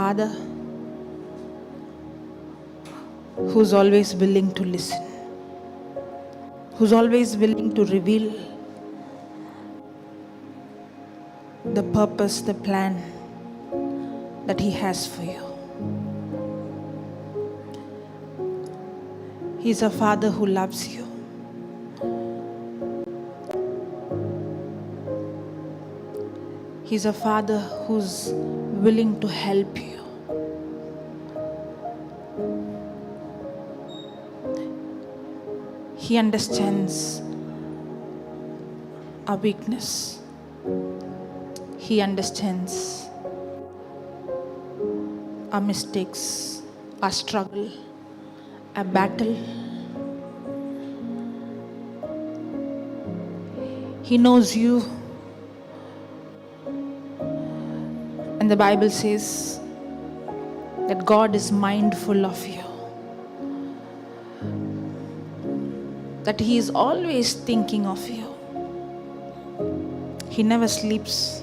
Father who's always willing to listen, who's always willing to reveal the purpose, the plan that He has for you. He's a Father who loves you. He's a Father who's willing to help you. He understands our weakness. He understands our mistakes, our struggle, our battle. He knows you. And the Bible says that God is mindful of you, that He is always thinking of you. He never sleeps.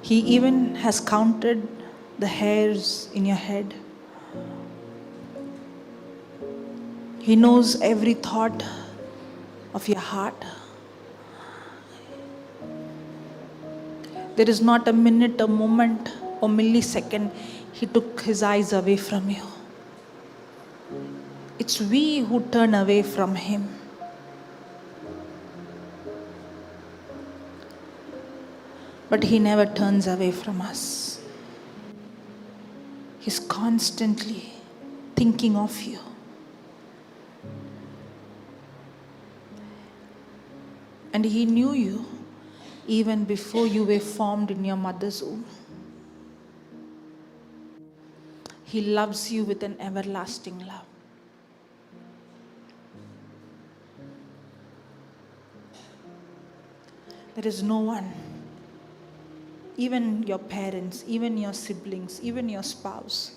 He even has counted the hairs in your head. He knows every thought of your heart. There is not a minute, a moment, or millisecond He took His eyes away from you. It's we who turn away from Him. But He never turns away from us. He's constantly thinking of you. And He knew you even before you were formed in your mother's womb. He loves you with an everlasting love. There is no one, even your parents, even your siblings, even your spouse,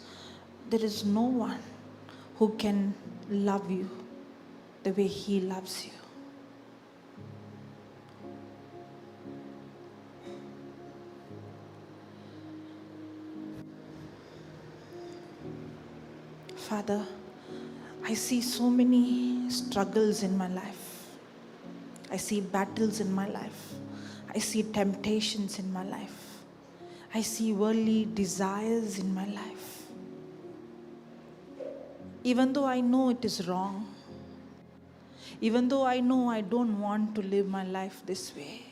there is no one who can love you the way He loves you. Father, I see so many struggles in my life. I see battles in my life. I see temptations in my life. I see worldly desires in my life. Even though I know it is wrong, even though I know I don't want to live my life this way,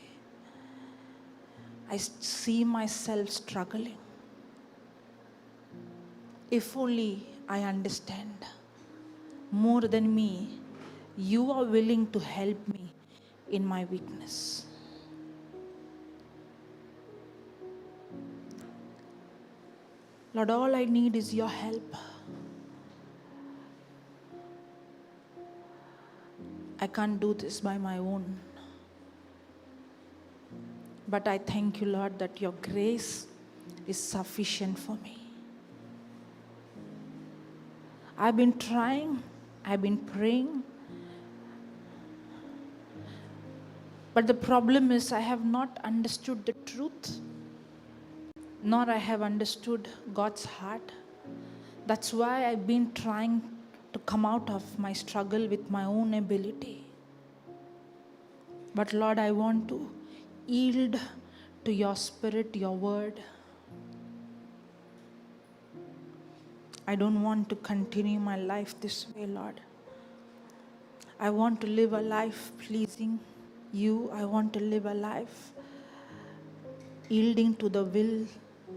I see myself struggling. If only I understand more than me, You are willing to help me in my weakness. Lord, all I need is Your help. I can't do this by my own. But I thank You, Lord, that Your grace is sufficient for me. I've been trying, I've been praying, but the problem is I have not understood the truth, nor I have understood God's heart. That's why I've been trying to come out of my struggle with my own ability. But Lord, I want to yield to Your Spirit, Your word. I don't want to continue my life this way, Lord. I want to live a life pleasing You. I want to live a life yielding to the will,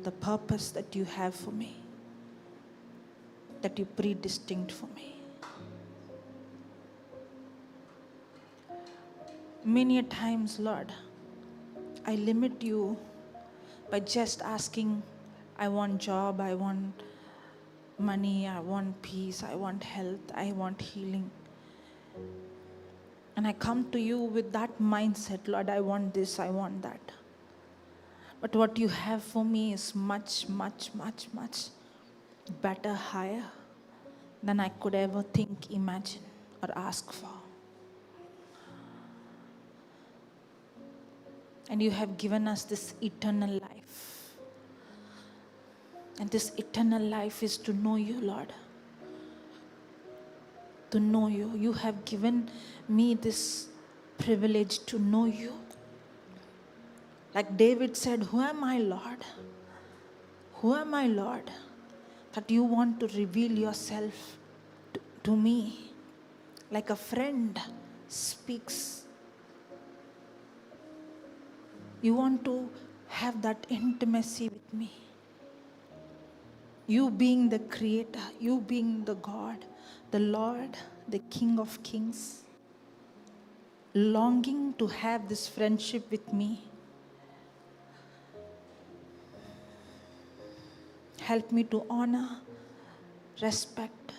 the purpose that You have for me, that You predestined for me. Many a times, Lord, I limit You by just asking, I want job, I want money, I want peace, I want health, I want healing. And I come to You with that mindset, Lord, I want this, I want that. But what You have for me is much, much, much, much better, higher than I could ever think, imagine, or ask for. And you have given us this eternal life. And this eternal life is to know you, Lord. To know you. You have given me this privilege to know you. Like David said, who am I, Lord? Who am I, Lord? That you want to reveal yourself to me. Like a friend speaks. You want to have that intimacy with me. You being the creator, you being the God, the Lord, the King of Kings, longing to have this friendship with me. Help me to honor, respect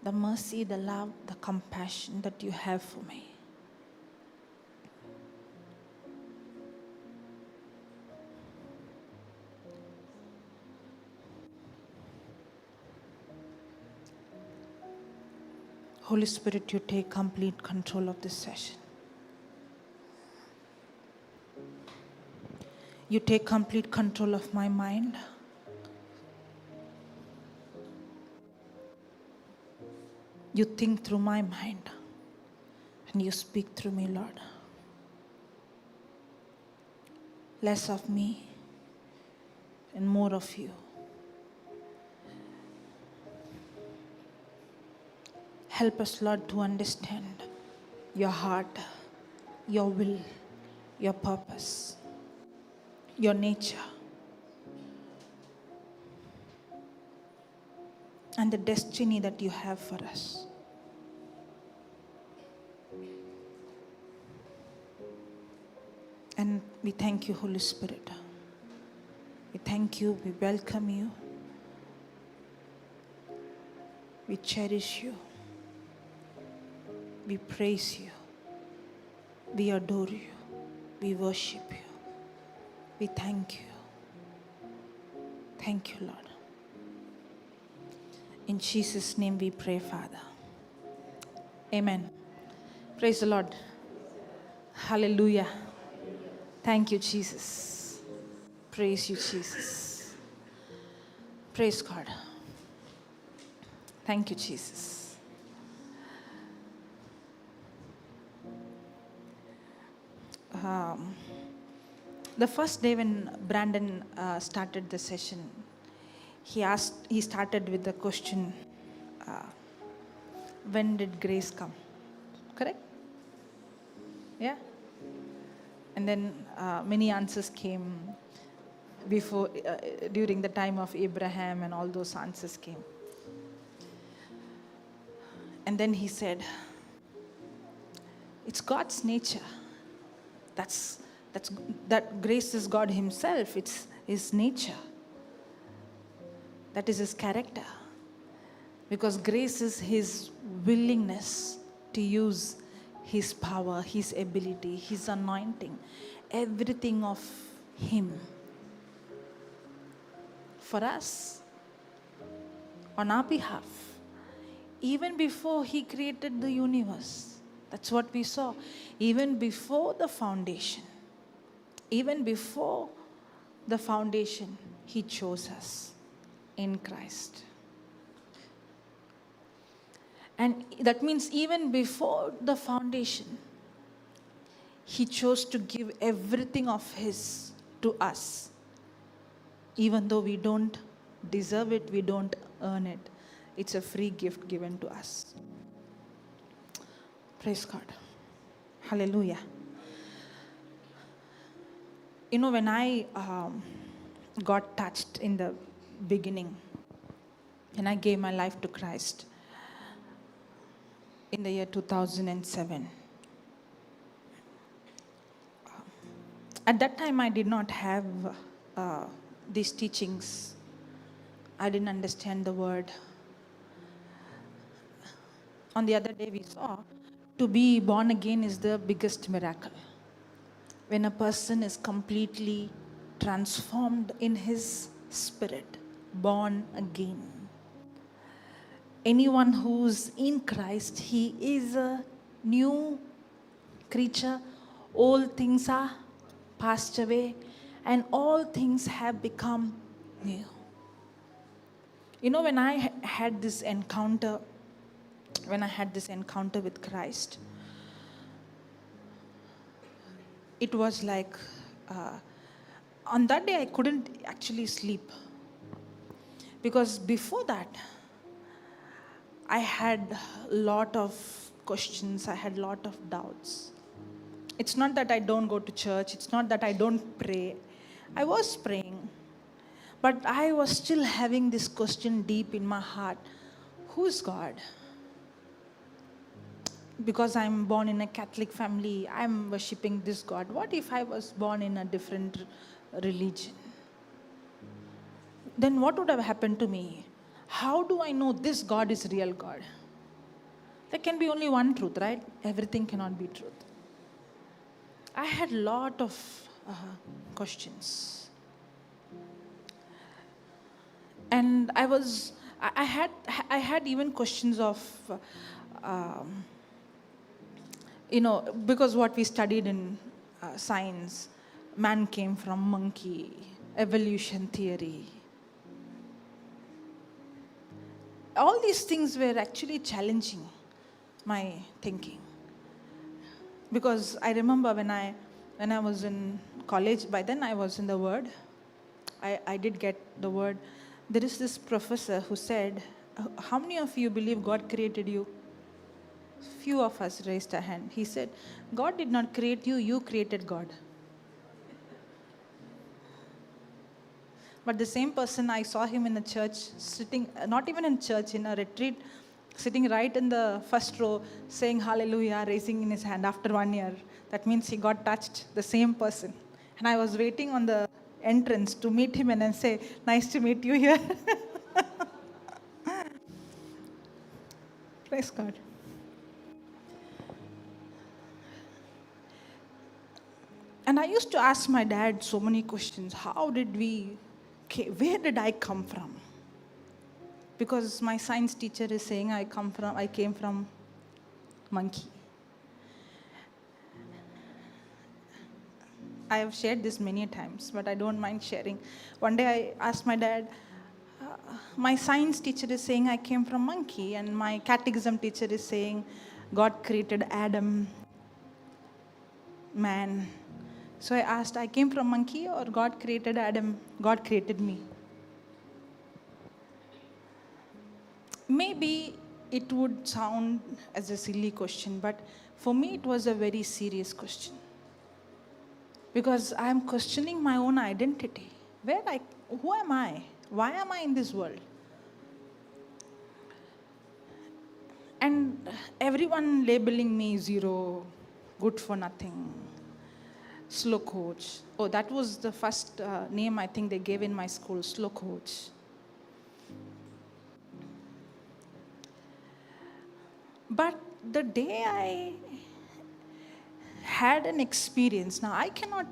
the mercy, the love, the compassion that you have for me. Holy Spirit, you take complete control of this session. You take complete control of my mind. You think through my mind. And you speak through me, Lord. Less of me and more of you. Help us, Lord, to understand your heart, your will, your purpose, your nature, and the destiny that you have for us. And we thank you, Holy Spirit. We thank you, we welcome you, we cherish you, we praise you, we adore you, we worship you, we thank you. Thank you, Lord. In Jesus' name we pray, Father. Amen. Praise the Lord. Hallelujah. Thank you, Jesus. Praise you, Jesus. Praise God. Thank you, Jesus. The first day when Brandon started the session, he started with the question, when did grace come? Correct? Yeah? And then many answers came before, during the time of Abraham, and all those answers came. And then he said, it's God's nature. That grace is God himself. It's his nature. That is his character. Because grace is his willingness to use his power, his ability, his anointing, everything of him for us, on our behalf. Even before he created the universe. That's what we saw. Even before the foundation. Even before the foundation, he chose us in Christ. And that means even before the foundation, he chose to give everything of his to us. Even though we don't deserve it, we don't earn it. It's a free gift given to us. Praise God. Hallelujah. You know, when I got touched in the beginning, and I gave my life to Christ in the year 2007. At that time, I did not have these teachings. I didn't understand the word. On the other day, we saw to be born again is the biggest miracle. When a person is completely transformed in his spirit, born again. Anyone who's in Christ, he is a new creature. Old things are passed away, and all things have become new. You know, when I had this encounter, with Christ, it was like, on that day I couldn't actually sleep. Because before that, I had a lot of questions, I had a lot of doubts. It's not that I don't go to church, it's not that I don't pray. I was praying, but I was still having this question deep in my heart: who's God? Because I'm born in a Catholic family, I'm worshipping this God. What if I was born in a different religion? Then what would have happened to me? How do I know this God is real God? There can be only one truth, right? Everything cannot be truth. I had a lot of questions. And I had even questions of, because what we studied in science, man came from monkey, evolution theory. All these things were actually challenging my thinking. Because I remember when I was in college, by then I was in the Word. I did get the Word. There is this professor who said, how many of you believe God created you? Few of us raised our hand. He said, God did not create you, you created God. But the same person, I saw him in the church, sitting, not even in church, in a retreat, sitting right in the first row, saying hallelujah, raising in his hand after 1 year. That means he got touched, the same person. And I was waiting on the entrance to meet him and then say, nice to meet you here. Praise God. And I used to ask my dad so many questions. Where did I come from? Because my science teacher is saying I came from monkey. I have shared this many times, but I don't mind sharing. One day I asked my dad, my science teacher is saying I came from monkey, and my catechism teacher is saying God created Adam, man. So I asked, I came from monkey or God created Adam? God created me. Maybe it would sound as a silly question, but for me it was a very serious question. Because I am questioning my own identity. Who am I? Why am I in this world? And everyone labeling me zero, good for nothing, slow coach. Oh, that was the first name I think they gave in my school, slow coach. But the day I had an experience, now I cannot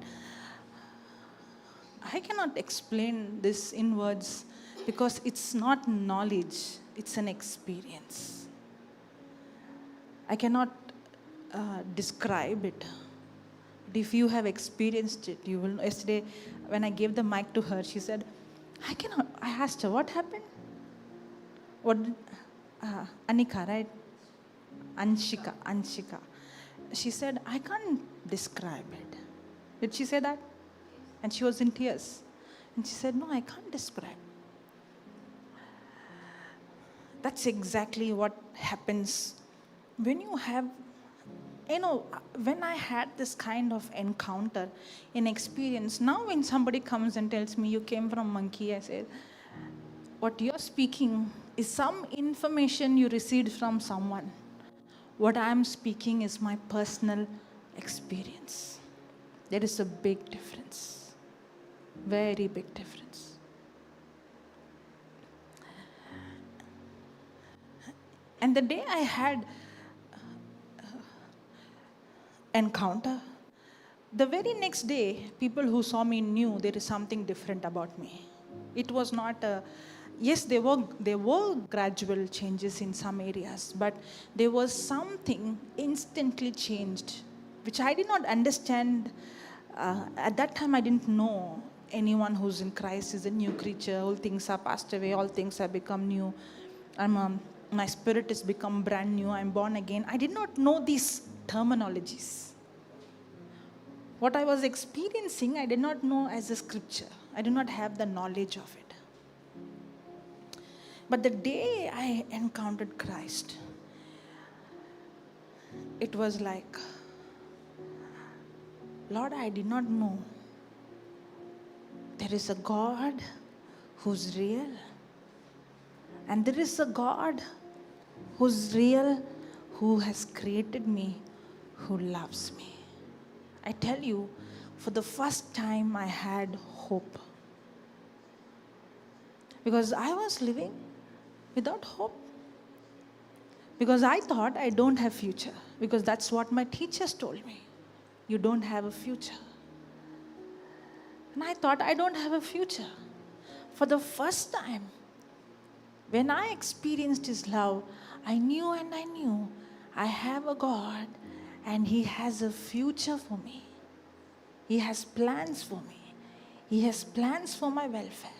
explain this in words because it's not knowledge, it's an experience. I cannot describe it. But if you have experienced it, you will know. Yesterday, when I gave the mic to her, she said, I asked her, what happened? Anika, right? Anshika. She said, I can't describe it. Did she say that? And she was in tears. And she said, no, I can't describe. That's exactly what happens when you have, when I had this kind of encounter, an experience. Now when somebody comes and tells me you came from monkey, I say, what you're speaking is some information you received from someone. What I'm speaking is my personal experience. There is a big difference. Very big difference. And the day I had encounter, the very next day, people who saw me knew there is something different about me. It was not yes, there were gradual changes in some areas, but there was something instantly changed which I did not understand. At that time, I didn't know anyone who's in Christ is a new creature. All things are passed away. All things have become new. My spirit has become brand new. I'm born again. I did not know these terminologies. What I was experiencing, I did not know as a scripture. I did not have the knowledge of it. But the day I encountered Christ, it was like, Lord, I did not know there is a God who's real. And there is a God who's real, who has created me, who loves me. I tell you, for the first time I had hope. Because I was living without hope. Because I thought I don't have future. Because that's what my teachers told me. You don't have a future. And I thought I don't have a future. For the first time, when I experienced His love, I knew I have a God and He has a future for me. He has plans for me. He has plans for my welfare.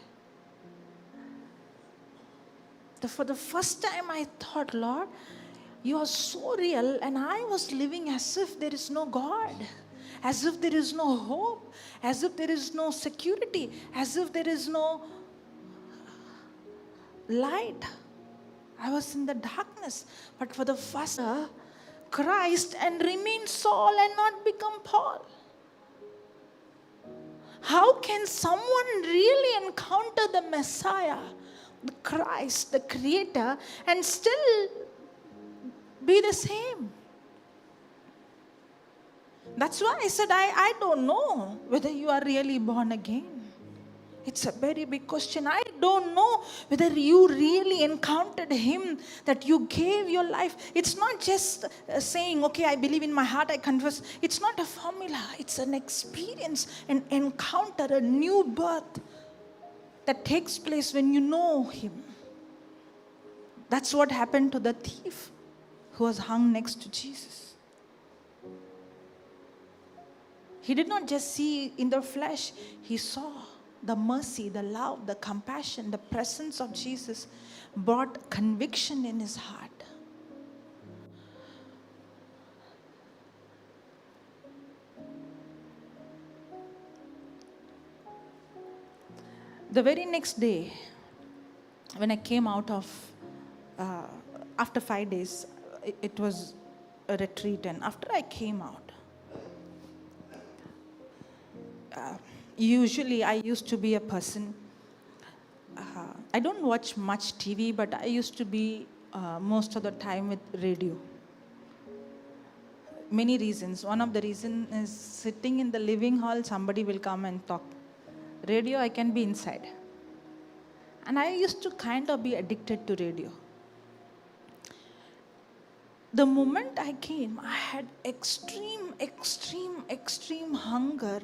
For the first time I thought, Lord, you are so real, and I was living as if there is no God, as if there is no hope, as if there is no security, as if there is no light. I was in the darkness. But for the first time, Christ and remain Saul and not become Paul. How can someone really encounter the Messiah, the Christ, the Creator, and still be the same? That's why I said, I don't know whether you are really born again. It's a very big question. I don't know whether you really encountered Him, that you gave your life. It's not just saying, okay, I believe in my heart, I confess. It's not a formula. It's an experience, an encounter, a new birth that takes place when you know Him. That's what happened to the thief who was hung next to Jesus. He did not just see in the flesh, he saw the mercy, the love, the compassion, the presence of Jesus brought conviction in his heart. The very next day, when I came out of, after 5 days, it was a retreat, and after I came out, usually I used to be a person, I don't watch much TV, but I used to be most of the time with radio. Many reasons. One of the reasons is sitting in the living hall, somebody will come and talk. Radio, I can be inside. And I used to kind of be addicted to radio. The moment I came, I had extreme hunger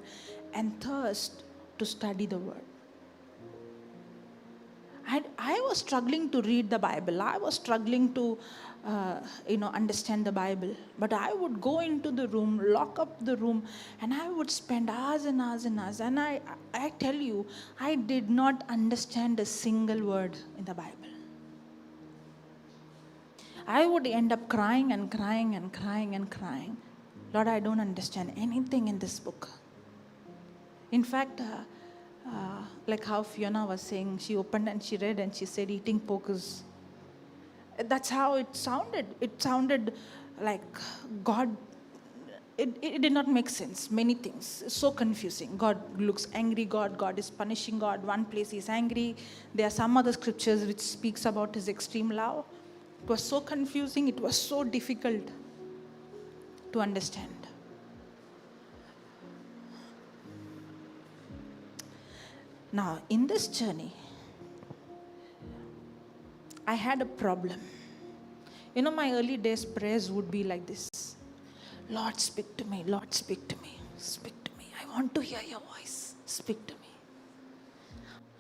and thirst to study the Word. I was struggling to read the Bible. I was struggling to, understand the Bible. But I would go into the room, lock up the room, and I would spend hours and hours and hours. And I tell you, I did not understand a single word in the Bible. I would end up crying and crying and crying and crying. Lord, I don't understand anything in this book. In fact, like how Fiona was saying, she opened and she read and she said, eating pork is... That's how it sounded. It sounded like God... It did not make sense. Many things. So confusing. God looks angry. God is punishing God. One place He's angry. There are some other scriptures which speaks about His extreme love. It was so confusing. It was so difficult to understand. Now, in this journey, I had a problem. My early days prayers would be like this. Lord, speak to me. Lord, speak to me. Speak to me. I want to hear your voice. Speak to me.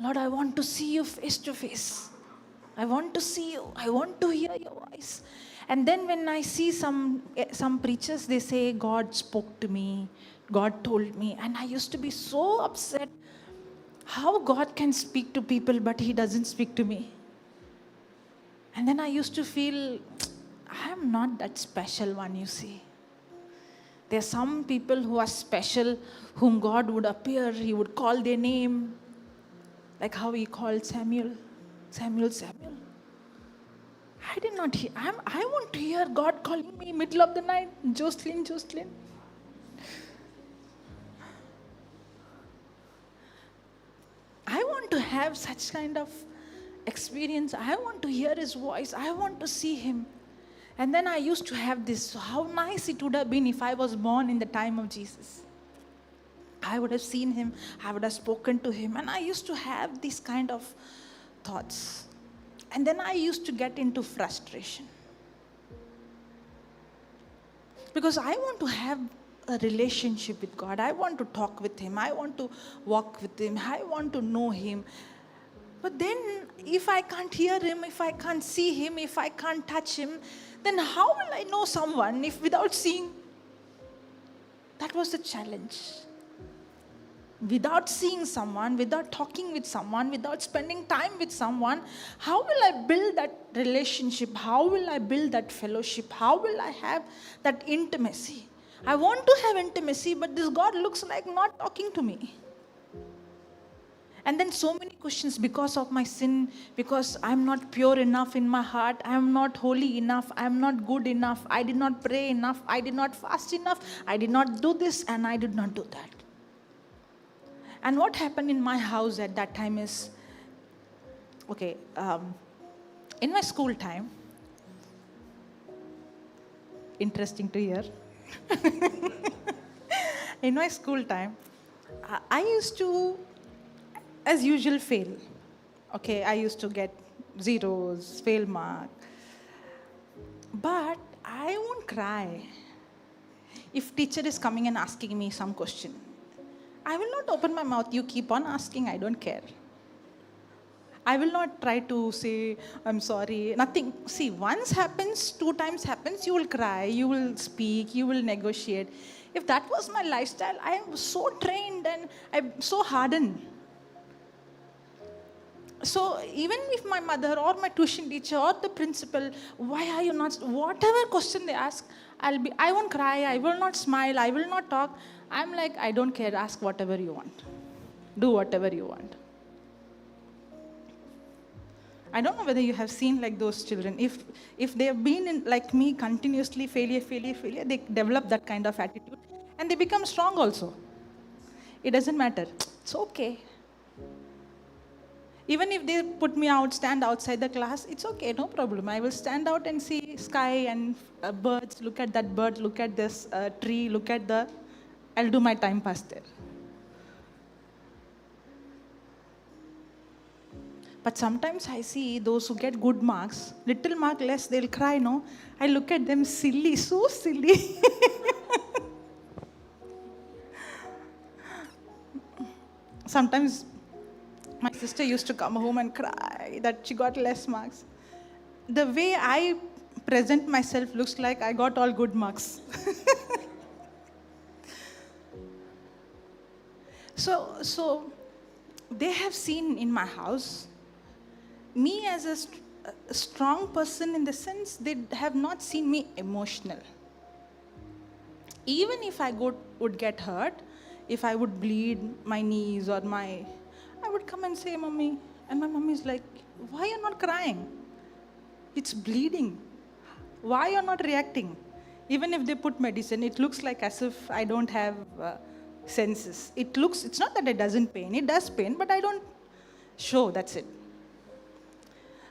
Lord, I want to see you face to face. I want to see you. I want to hear your voice. And then when I see some preachers, they say, God spoke to me, God told me. And I used to be so upset. How God can speak to people, but He doesn't speak to me. And then I used to feel, I am not that special one, you see. There are some people who are special, whom God would appear, He would call their name, like how He called Samuel. Samuel. I did not hear. I want to hear God calling me middle of the night, Jocelyn. I want to have such kind of experience. I want to hear His voice. I want to see Him. And then I used to have this, how nice it would have been if I was born in the time of Jesus. I would have seen Him, I would have spoken to Him, and I used to have these kind of thoughts. And then I used to get into frustration. Because I want to have a relationship with God. I want to talk with Him. I want to walk with Him. I want to know Him. But then, if I can't hear Him, if I can't see Him, if I can't touch Him, then how will I know someone if without seeing? That was the challenge. Without seeing someone, without talking with someone, without spending time with someone, how will I build that relationship? How will I build that fellowship? How will I have that intimacy? I want to have intimacy, but this God looks like not talking to me. And then so many questions because of my sin, because I'm not pure enough in my heart, I'm not holy enough, I'm not good enough, I did not pray enough, I did not fast enough, I did not do this and I did not do that. And what happened in my house at that time is, in my school time, interesting to hear, in my school time, I used to, as usual, fail. I used to get zeros, fail mark. But I won't cry. If teacher is coming and asking me some question, I will not open my mouth. You keep on asking, I don't care. I will not try to say, I'm sorry, nothing. See, once happens, 2 times happens, you will cry, you will speak, you will negotiate. If that was my lifestyle, I am so trained and I'm so hardened. So even if my mother or my tuition teacher or the principal, why are you not, whatever question they ask, I won't cry, I will not smile, I will not talk. I'm like, I don't care, ask whatever you want. Do whatever you want. I don't know whether you have seen like those children. If they have been like me, continuously failure, they develop that kind of attitude and they become strong also. It doesn't matter. It's okay. Even if they put me out, stand outside the class, it's okay, no problem. I will stand out and see sky and birds, look at that bird, look at this tree, I'll do my time pass there. But sometimes I see those who get good marks, little mark less, they'll cry, no? I look at them silly, so silly. Sometimes my sister used to come home and cry that she got less marks. The way I present myself looks like I got all good marks. So they have seen in my house me as a strong person, in the sense they have not seen me emotional. Even if I would get hurt, if I would bleed my knees or I would come and say, Mommy, and my mommy is like, why you're not crying? It's bleeding. Why you're not reacting? Even if they put medicine, it looks like as if I don't have senses. It's not that it doesn't pain, it does pain, but I don't show, that's it.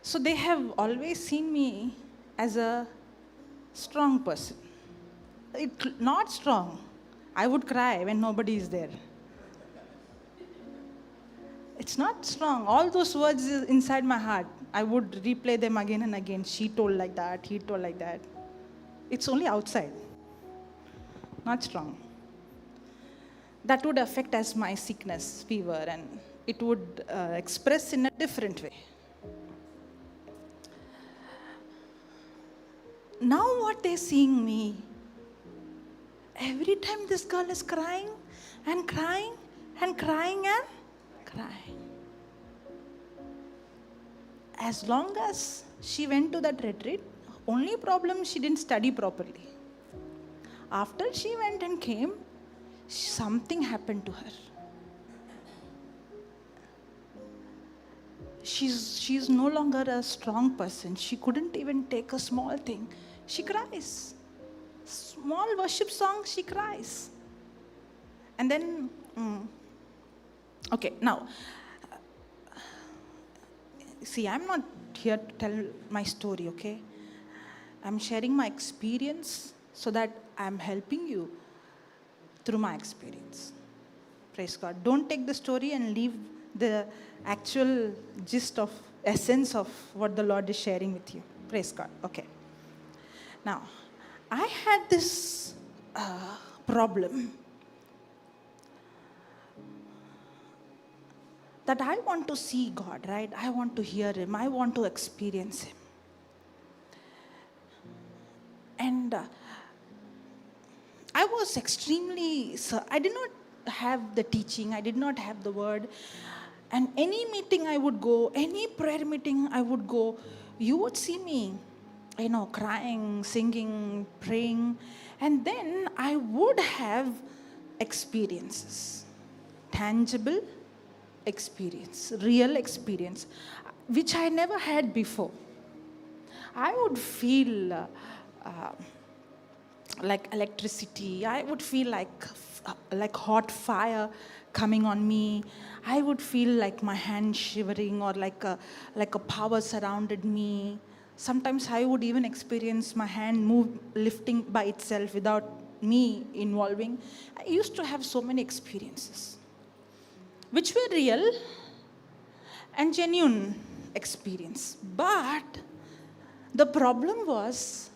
So they have always seen me as a strong person. Not strong. I would cry when nobody is there. It's not strong. All those words inside my heart, I would replay them again and again. She told like that, he told like that. It's only outside. Not strong. That would affect as my sickness, fever, and it would express in a different way. now what they're seeing me, every time this girl is crying and crying and crying and crying. As long as she went to that retreat, only problem, she didn't study properly. After she went and came, something happened to her. She's no longer a strong person. She couldn't even take a small thing. She cries. Small worship song, she cries. And then, okay, now, see, I'm not here to tell my story, okay? I'm sharing my experience so that I'm helping you through my experience. Praise God. Don't take the story and leave the actual gist of essence of what the Lord is sharing with you. Praise God. Okay. Now, I had this problem that I want to see God, right? I want to hear Him. I want to experience Him. And I was extremely, I did not have the teaching. I did not have the word. And any meeting I would go, any prayer meeting I would go, you would see me, crying, singing, praying. And then I would have experiences, tangible experience, real experience, which I never had before. I would feel like electricity. I would feel like hot fire coming on me. I would feel like my hand shivering, or like a power surrounded me. Sometimes I would even experience my hand lifting by itself without me involving. I used to have so many experiences, which were real and genuine experience. But the problem was,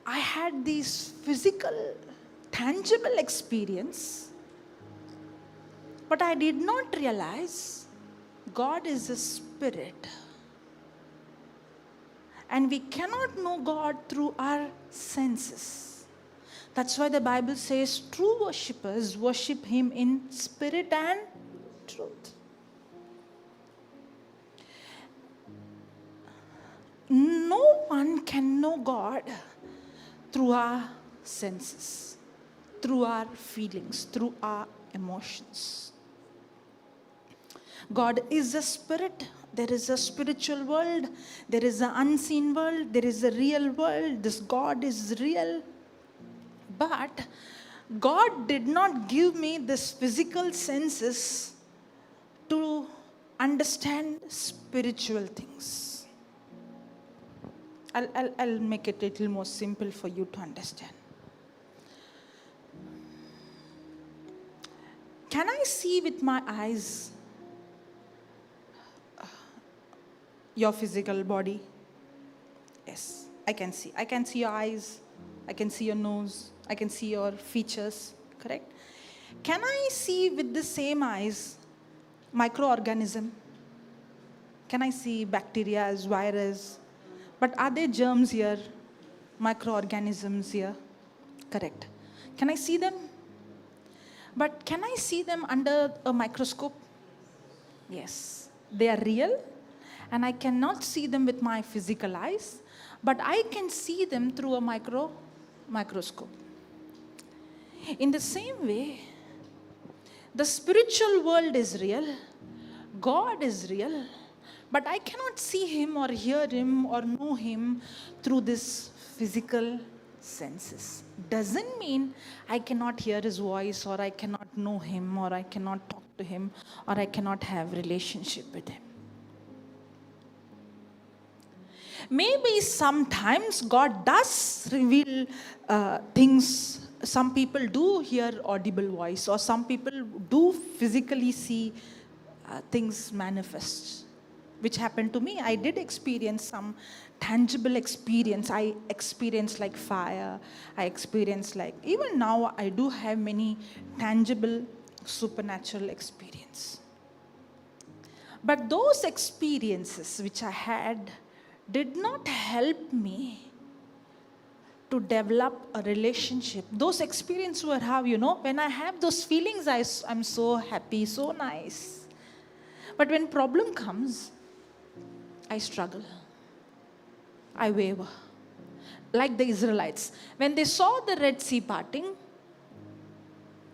I had these physical, tangible experience, but I did not realize God is a spirit. And we cannot know God through our senses. That's why the Bible says true worshippers worship Him in spirit and truth. No one can know God through our senses, through our feelings, through our emotions. God is a spirit. There is a spiritual world. There is an unseen world. There is a real world. This God is real. But God did not give me this physical senses to understand spiritual things. I'll make it a little more simple for you to understand. Can I see with my eyes your physical body? Yes, I can see. I can see your eyes. I can see your nose. I can see your features, correct? Can I see with the same eyes microorganism? Can I see bacteria, virus? But are there germs here? Microorganisms here? Correct. Can I see them? But can I see them under a microscope? Yes. They are real, and I cannot see them with my physical eyes, but I can see them through a microscope. In the same way, the spiritual world is real, God is real, but I cannot see Him or hear Him or know Him through this physical senses. Doesn't mean I cannot hear His voice, or I cannot know Him, or I cannot talk to Him, or I cannot have relationship with Him. Maybe sometimes God does reveal things. Some people do hear audible voice, or some people do physically see things manifest, which happened to me. I did experience some tangible experience. I experienced like fire. I experienced like, even now I do have many tangible supernatural experience. But those experiences which I had did not help me to develop a relationship. Those experiences we have, when I have those feelings, I'm so happy, so nice. But when problem comes, I struggle. I waver. Like the Israelites. When they saw the Red Sea parting,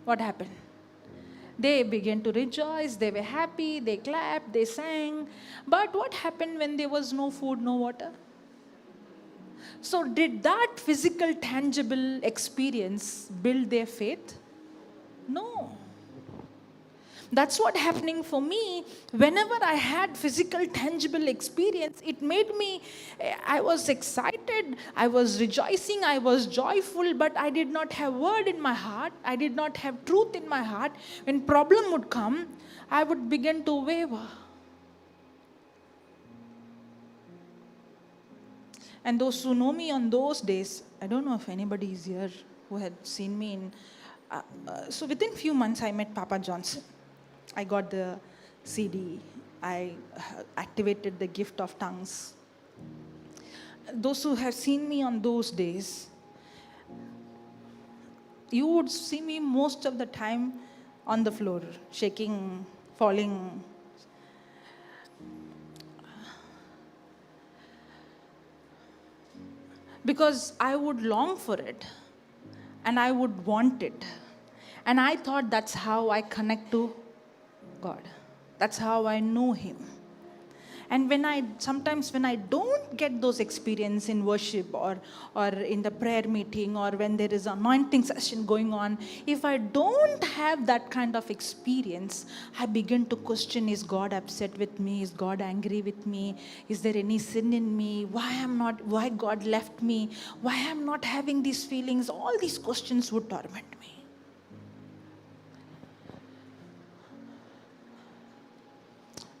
what happened? They began to rejoice, they were happy, they clapped, they sang. But what happened when there was no food, no water? So did that physical, tangible experience build their faith? No. That's what happening for me. Whenever I had physical, tangible experience, it made me, I was excited, I was rejoicing, I was joyful, but I did not have word in my heart. I did not have truth in my heart. When problem would come, I would begin to waver. And those who know me on those days, I don't know if anybody is here who had seen me in, so within few months I met Papa Johnson. I got the CD. I activated the gift of tongues. Those who have seen me on those days, you would see me most of the time on the floor, shaking, falling. Because I would long for it and I would want it. And I thought that's how I connect to God. That's how I know Him. And sometimes when I don't get those experience in worship or in the prayer meeting or when there is an anointing session going on, if I don't have that kind of experience, I begin to question, is God upset with me? Is God angry with me? Is there any sin in me? Why God left me? Why I'm not having these feelings? All these questions would torment me.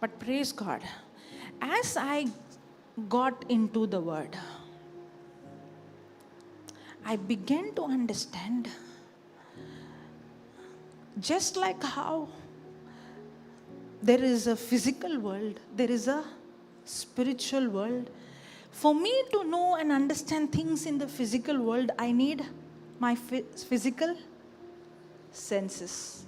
But praise God, as I got into the Word, I began to understand, just like how there is a physical world, there is a spiritual world. For me to know and understand things in the physical world, I need my physical senses.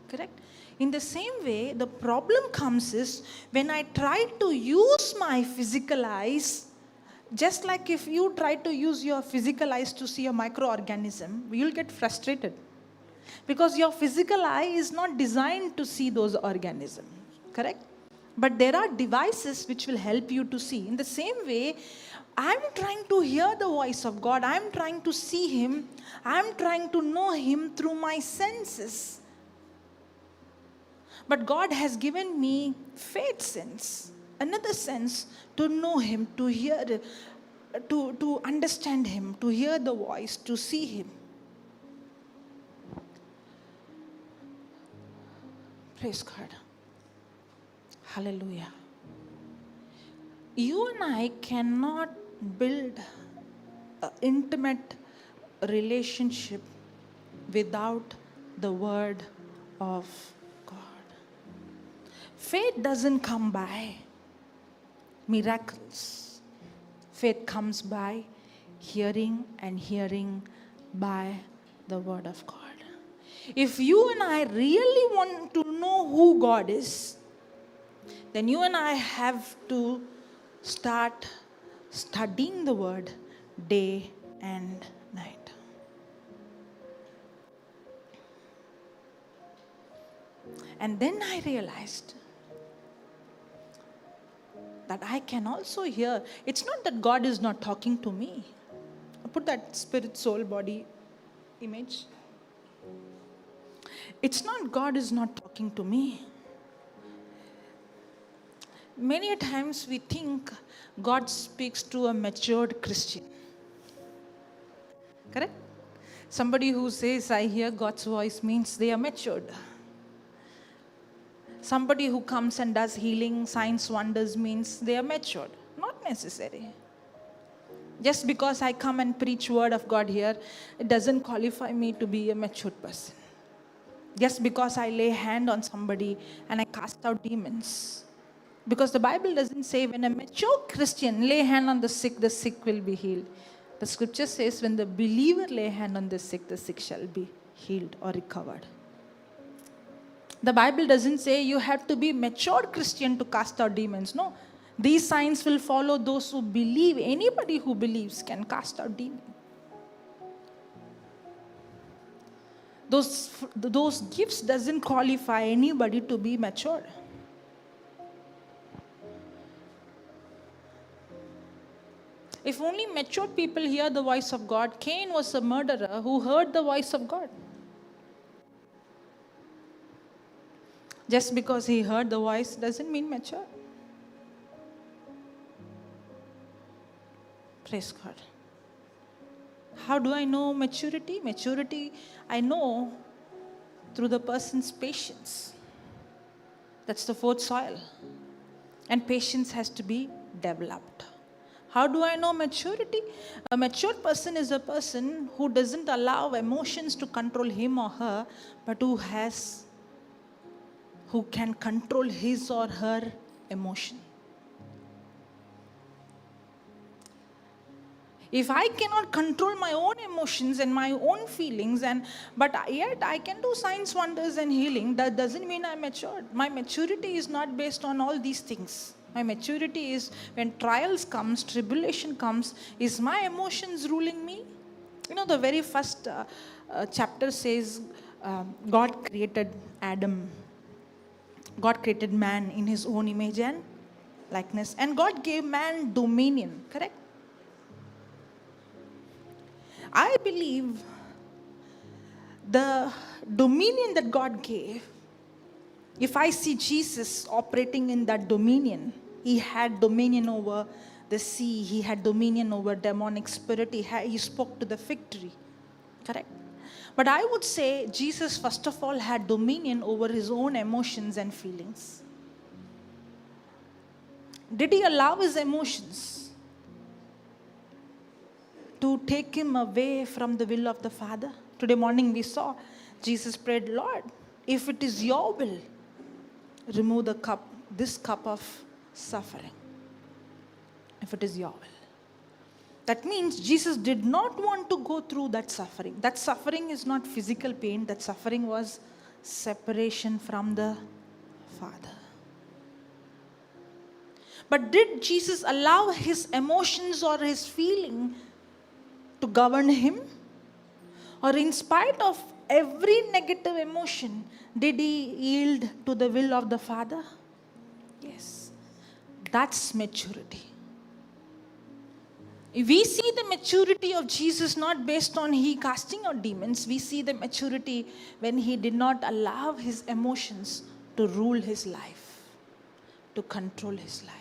Correct? In the same way, the problem comes is when I try to use my physical eyes, just like if you try to use your physical eyes to see a microorganism, you'll get frustrated. Because your physical eye is not designed to see those organisms. Correct? But there are devices which will help you to see. In the same way, I'm trying to hear the voice of God. I'm trying to see Him. I'm trying to know Him through my senses. But God has given me faith sense, another sense to know Him, to hear, to understand Him, to hear the voice, to see Him. Praise God. Hallelujah. You and I cannot build an intimate relationship without the Word of God. Faith doesn't come by miracles. Faith comes by hearing and hearing by the Word of God. If you and I really want to know who God is, then you and I have to start studying the Word day and night. And then I realized that I can also hear. It's not that God is not talking to me. Put that spirit, soul, body image. It's not God is not talking to me. Many times we think God speaks to a matured Christian. Correct? Somebody who says, I hear God's voice, means they are matured. Somebody who comes and does healing, signs, wonders, means they are matured. Not necessary. Just because I come and preach word of God here, it doesn't qualify me to be a matured person. Just because I lay hand on somebody and I cast out demons. Because the Bible doesn't say when a mature Christian lay hand on the sick will be healed. The scripture says, when the believer lay hand on the sick shall be healed or recovered. The Bible doesn't say you have to be mature Christian to cast out demons. No. These signs will follow those who believe. Anybody who believes can cast out demons. Those gifts doesn't qualify anybody to be mature. If only mature people hear the voice of God, Cain was a murderer who heard the voice of God. Just because he heard the voice doesn't mean mature. Praise God. How do I know maturity? Maturity, I know through the person's patience. That's the fourth soil. And patience has to be developed. How do I know maturity? A mature person is a person who doesn't allow emotions to control him or her, but who can control his or her emotion. If I cannot control my own emotions and my own feelings, but yet I can do signs, wonders and healing, that doesn't mean I'm matured. My maturity is not based on all these things. My maturity is when trials comes, tribulation comes, is my emotions ruling me? The very first chapter says God created Adam. God created man in his own image and likeness. And God gave man dominion, correct? I believe the dominion that God gave, if I see Jesus operating in that dominion, he had dominion over the sea, he had dominion over demonic spirit, he spoke to the fig tree, correct? But I would say Jesus first of all had dominion over his own emotions and feelings. Did he allow his emotions to take him away from the will of the Father? Today morning we saw Jesus prayed, Lord, if it is your will, remove this cup of suffering. If it is your will. That means Jesus did not want to go through that suffering. That suffering is not physical pain. That suffering was separation from the Father. But did Jesus allow his emotions or his feeling to govern him? Or in spite of every negative emotion, did he yield to the will of the Father? Yes. That's maturity. We see the maturity of Jesus not based on he casting out demons. We see the maturity when he did not allow his emotions to rule his life, to control his life.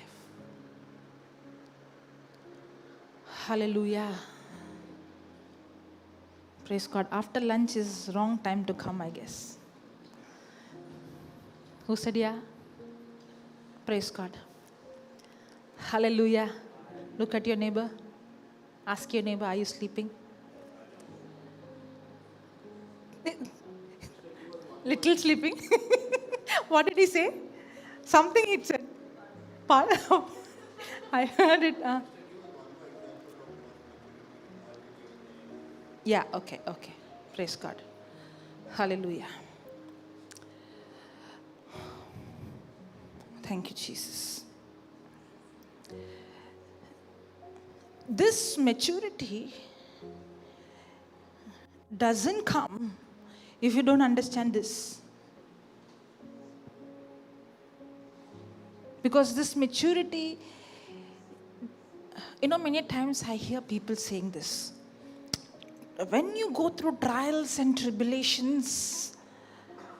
Hallelujah. Praise God. After lunch is wrong time to come, I guess. Who said yeah? Praise God. Hallelujah. Look at your neighbor. Ask your neighbor, are you sleeping? Little sleeping? What did he say? Something he said. I heard it. Yeah, okay. Praise God. Hallelujah. Thank you, Jesus. This maturity doesn't come if you don't understand this. Because this maturity, many times I hear people saying this. When you go through trials and tribulations,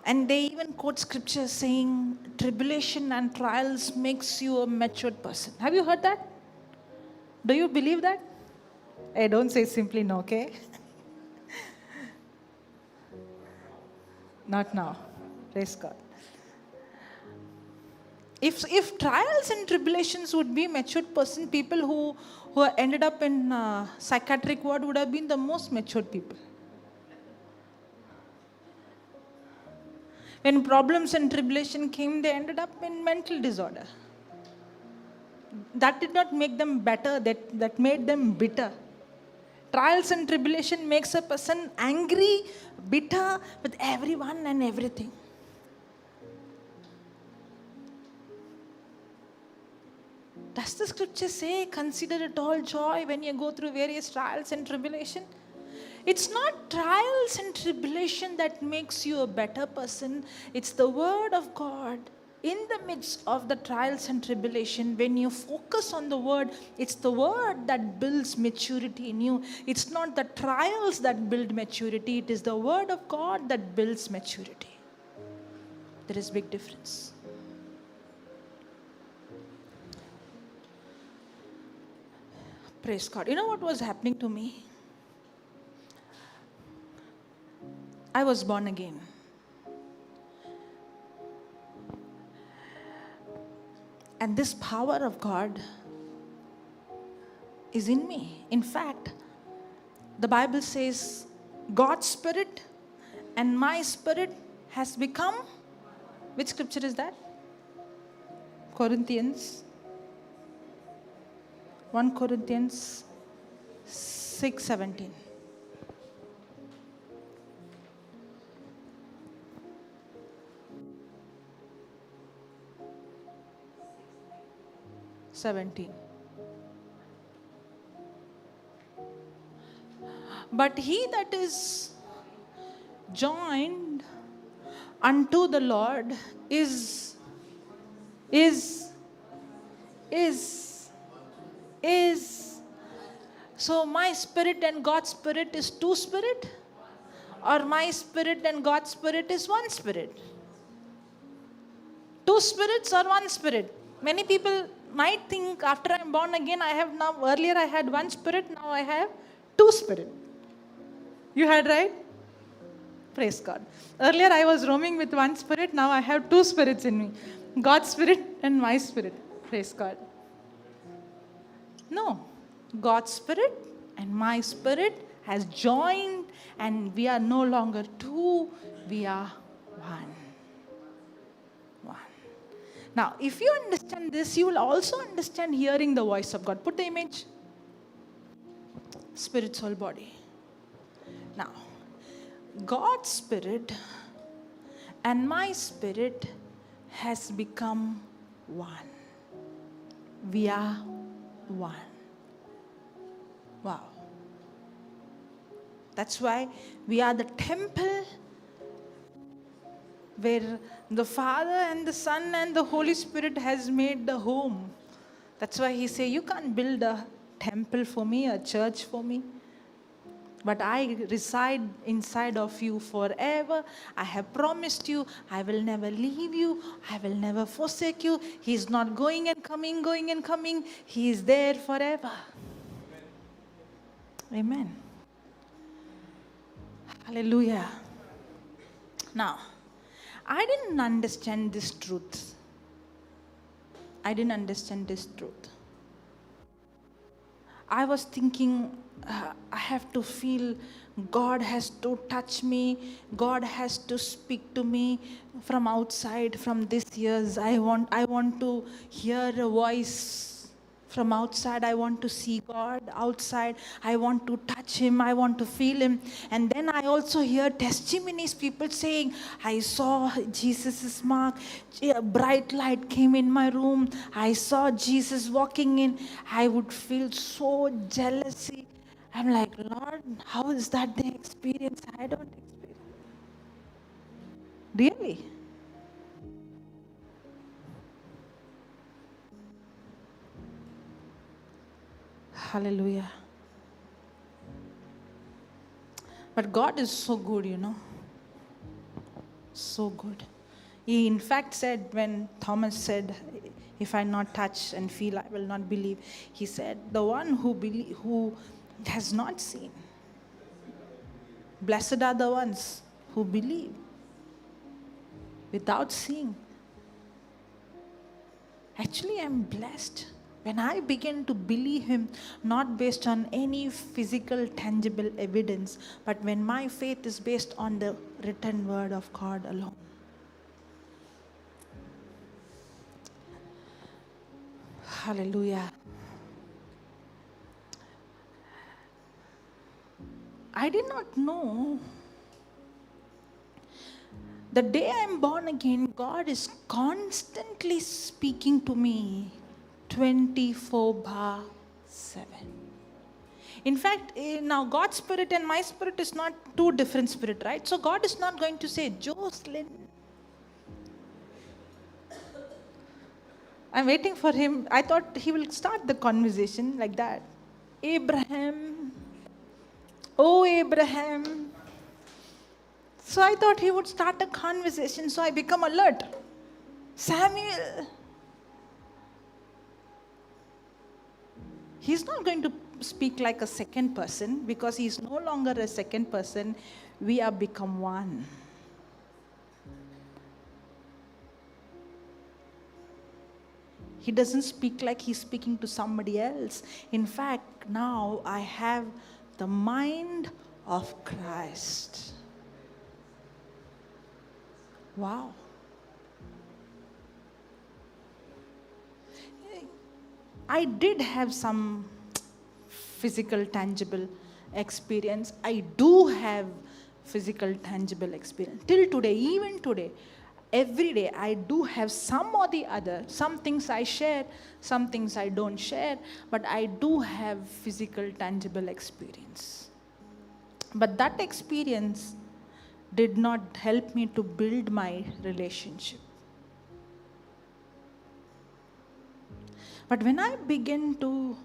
and they even quote scripture saying tribulation and trials makes you a matured person. Have you heard that? Do you believe that? Hey, don't say simply no, okay? Not now. Praise God. If trials and tribulations would be a matured person, people who ended up in psychiatric ward would have been the most matured people. When problems and tribulation came, they ended up in mental disorder. That did not make them better, that made them bitter. Trials and tribulation makes a person angry, bitter with everyone and everything. Does the scripture say, consider it all joy when you go through various trials and tribulation? It's not trials and tribulation that makes you a better person. It's the word of God. In the midst of the trials and tribulation, when you focus on the word, it's the word that builds maturity in you. It's not the trials that build maturity. It is the word of God that builds maturity. There is a big difference. Praise God. You know what was happening to me? I was born again. And this power of God is in me. In fact, the Bible says God's spirit and my spirit has become, which scripture is that? Corinthians. 1 Corinthians 6:17. But he that is joined unto the Lord is. So my spirit and God's spirit is two spirit? Or my spirit and God's spirit is one spirit? Two spirits or one spirit? Many people might think after I'm born again, earlier I had one spirit, now I have two spirit. You had, right? Praise God. Earlier I was roaming with one spirit, now I have two spirits in me. God's spirit and my spirit. Praise God. No. God's spirit and my spirit has joined, and we are no longer two, we are one. Now, if you understand this, you will also understand hearing the voice of God. Put the image. Spirit, soul, body. Now, God's spirit and my spirit has become one. We are one. Wow. That's why we are the temple where the Father and the Son and the Holy Spirit has made the home. That's why he say, you can't build a temple for me, a church for me. But I reside inside of you forever. I have promised you, I will never leave you. I will never forsake you. He is not going and coming, going and coming. He is there forever. Amen. Hallelujah. Now, I didn't understand this truth. I was thinking, I have to feel God has to touch me. God has to speak to me from outside, from this years. I want to hear a voice from outside. I want to see God outside. I want to touch Him. I want to feel Him. And then I also hear testimonies, people saying, I saw Jesus' mark. A bright light came in my room. I saw Jesus walking in. I would feel so jealousy. I'm like, Lord, how is that the experience? I don't experience. Really? Hallelujah. But God is so good, you know. So good. He in fact said, when Thomas said, if I not touch and feel, I will not believe. He said, the one who has not seen. Blessed are the ones who believe without seeing. Actually, I'm blessed when I begin to believe Him, not based on any physical, tangible evidence, but when my faith is based on the written word of God alone. Hallelujah. I did not know. The day I'm born again, God is constantly speaking to me 24/7. In fact, now God's spirit and my spirit is not two different spirits, right? So God is not going to say, Jocelyn. I'm waiting for him. I thought he will start the conversation like that. Abraham. Oh, Abraham. So I thought he would start a conversation, so I become alert. Samuel. He's not going to speak like a second person, because he's no longer a second person. We are become one. He doesn't speak like he's speaking to somebody else. In fact, now I have the mind of Christ. Wow. I did have some physical, tangible experience. I do have physical, tangible experience. Till today, even today, every day, I do have some or the other. Some things I share, some things I don't share, but I do have physical, tangible experience. But that experience did not help me to build my relationship. But when I begin to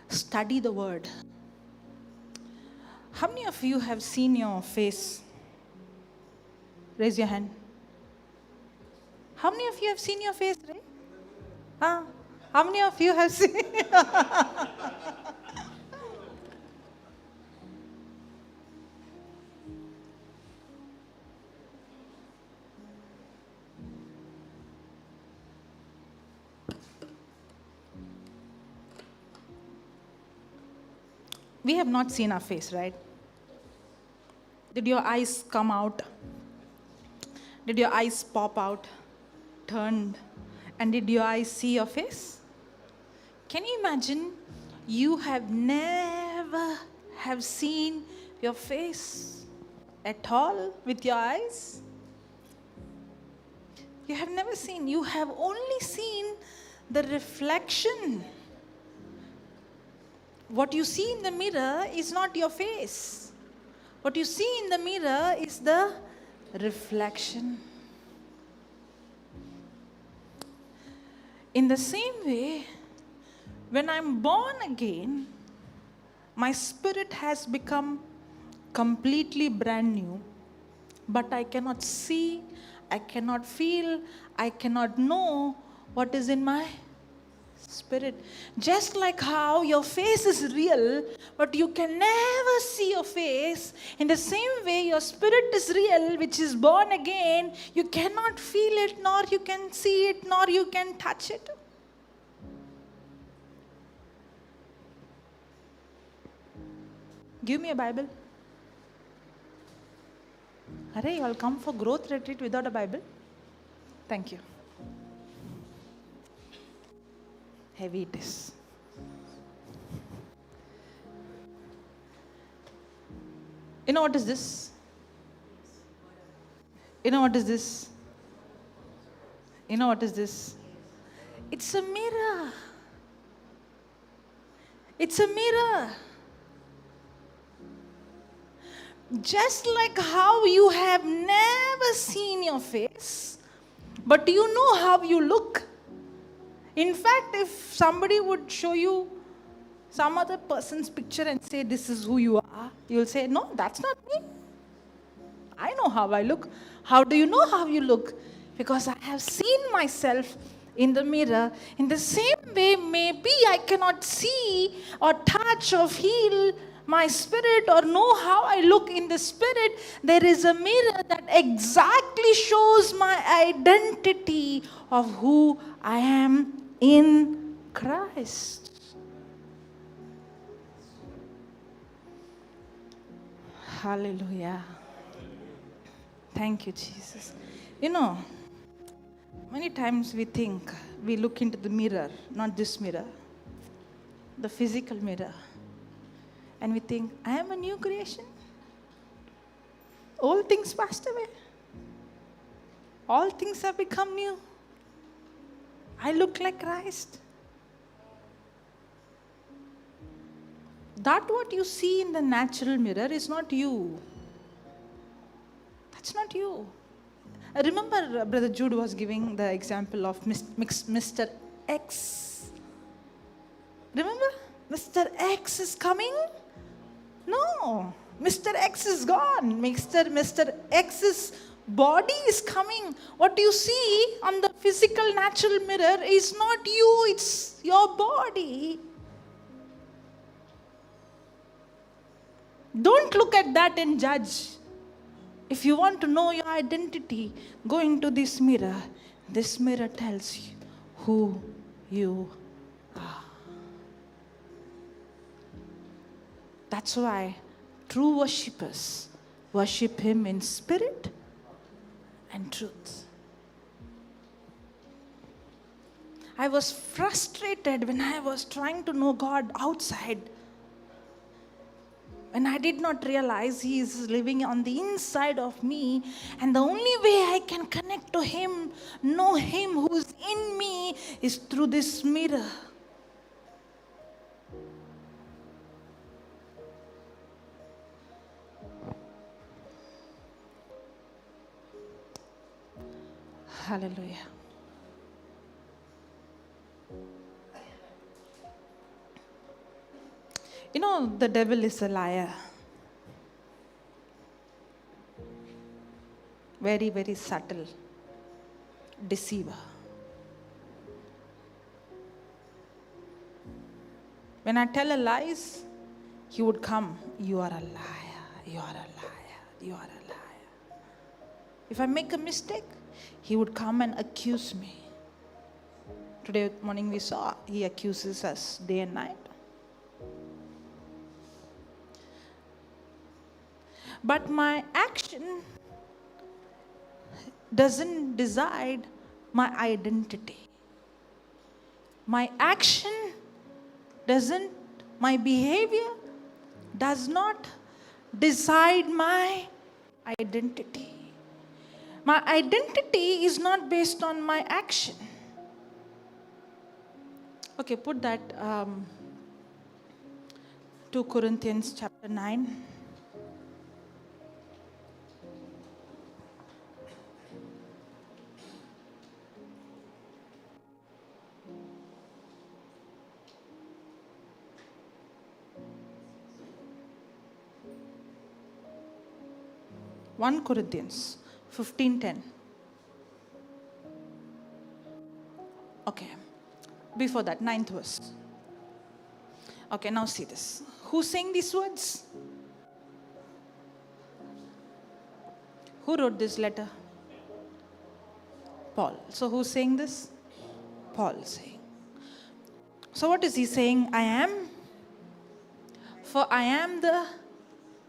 study the word, how many of you have seen your face? Raise your hand. How many of you have seen your face, right? How many of you have seen? We have not seen our face, right? Did your eyes come out? Did your eyes pop out, turned, and did your eyes see your face? Can you imagine you have never have seen your face at all with your eyes? You have never seen. You have only seen the reflection. What you see in the mirror is not your face. What you see in the mirror is the reflection. In the same way, when I'm born again, my spirit has become completely brand new, but I cannot see, I cannot feel, I cannot know what is in my spirit. Just like how your face is real, but you can never see your face, in the same way your spirit is real, which is born again. You cannot feel it, nor you can see it, nor you can touch it. Give me a Bible. Arey, you all come for growth retreat without a Bible? Thank you. Heavy it is. You know what is this? You know what is this? You know what is this? It's a mirror. It's a mirror. Just like how you have never seen your face, but you know how you look. In fact, if somebody would show you some other person's picture and say, this is who you are, you'll say, no, that's not me. I know how I look. How do you know how you look? Because I have seen myself in the mirror. In the same way, maybe I cannot see or touch or feel my spirit or know how I look in the spirit. There is a mirror that exactly shows my identity of who I am in Christ. Hallelujah. Thank you, Jesus. You know, many times we think, we look into the mirror, not this mirror, the physical mirror. And we think, I am a new creation. Old things passed away. All things have become new. I look like Christ. That what you see in the natural mirror is not you. That's not you. I remember Brother Jude was giving the example of Mr. X. Remember? Mr. X is coming? No. Mr. X is gone. Mr. X's body is coming. What you see on the physical natural mirror is not you, it's your body. Don't look at that and judge. If you want to know your identity, go into this mirror. This mirror tells you who you are. That's why true worshippers worship Him in spirit and truth. I was frustrated when I was trying to know God outside. When I did not realize He is living on the inside of me, and the only way I can connect to Him, know Him who is in me, is through this mirror. Hallelujah. You know, the devil is a liar. Very, very subtle deceiver. When I tell a lies, he would come, you are a liar, you are a liar, you are a liar. If I make a mistake, he would come and accuse me. Today morning we saw, he accuses us day and night. But my action doesn't decide my identity. My action my behavior does not decide my identity. My identity is not based on my action. Okay, put that 2 Corinthians chapter 9. One Corinthians 15:10. Okay, before that, 9th verse. Okay, now see this. Who's saying these words? Who wrote this letter? Paul. So who's saying this? Paul saying. So what is he saying? I am. For I am the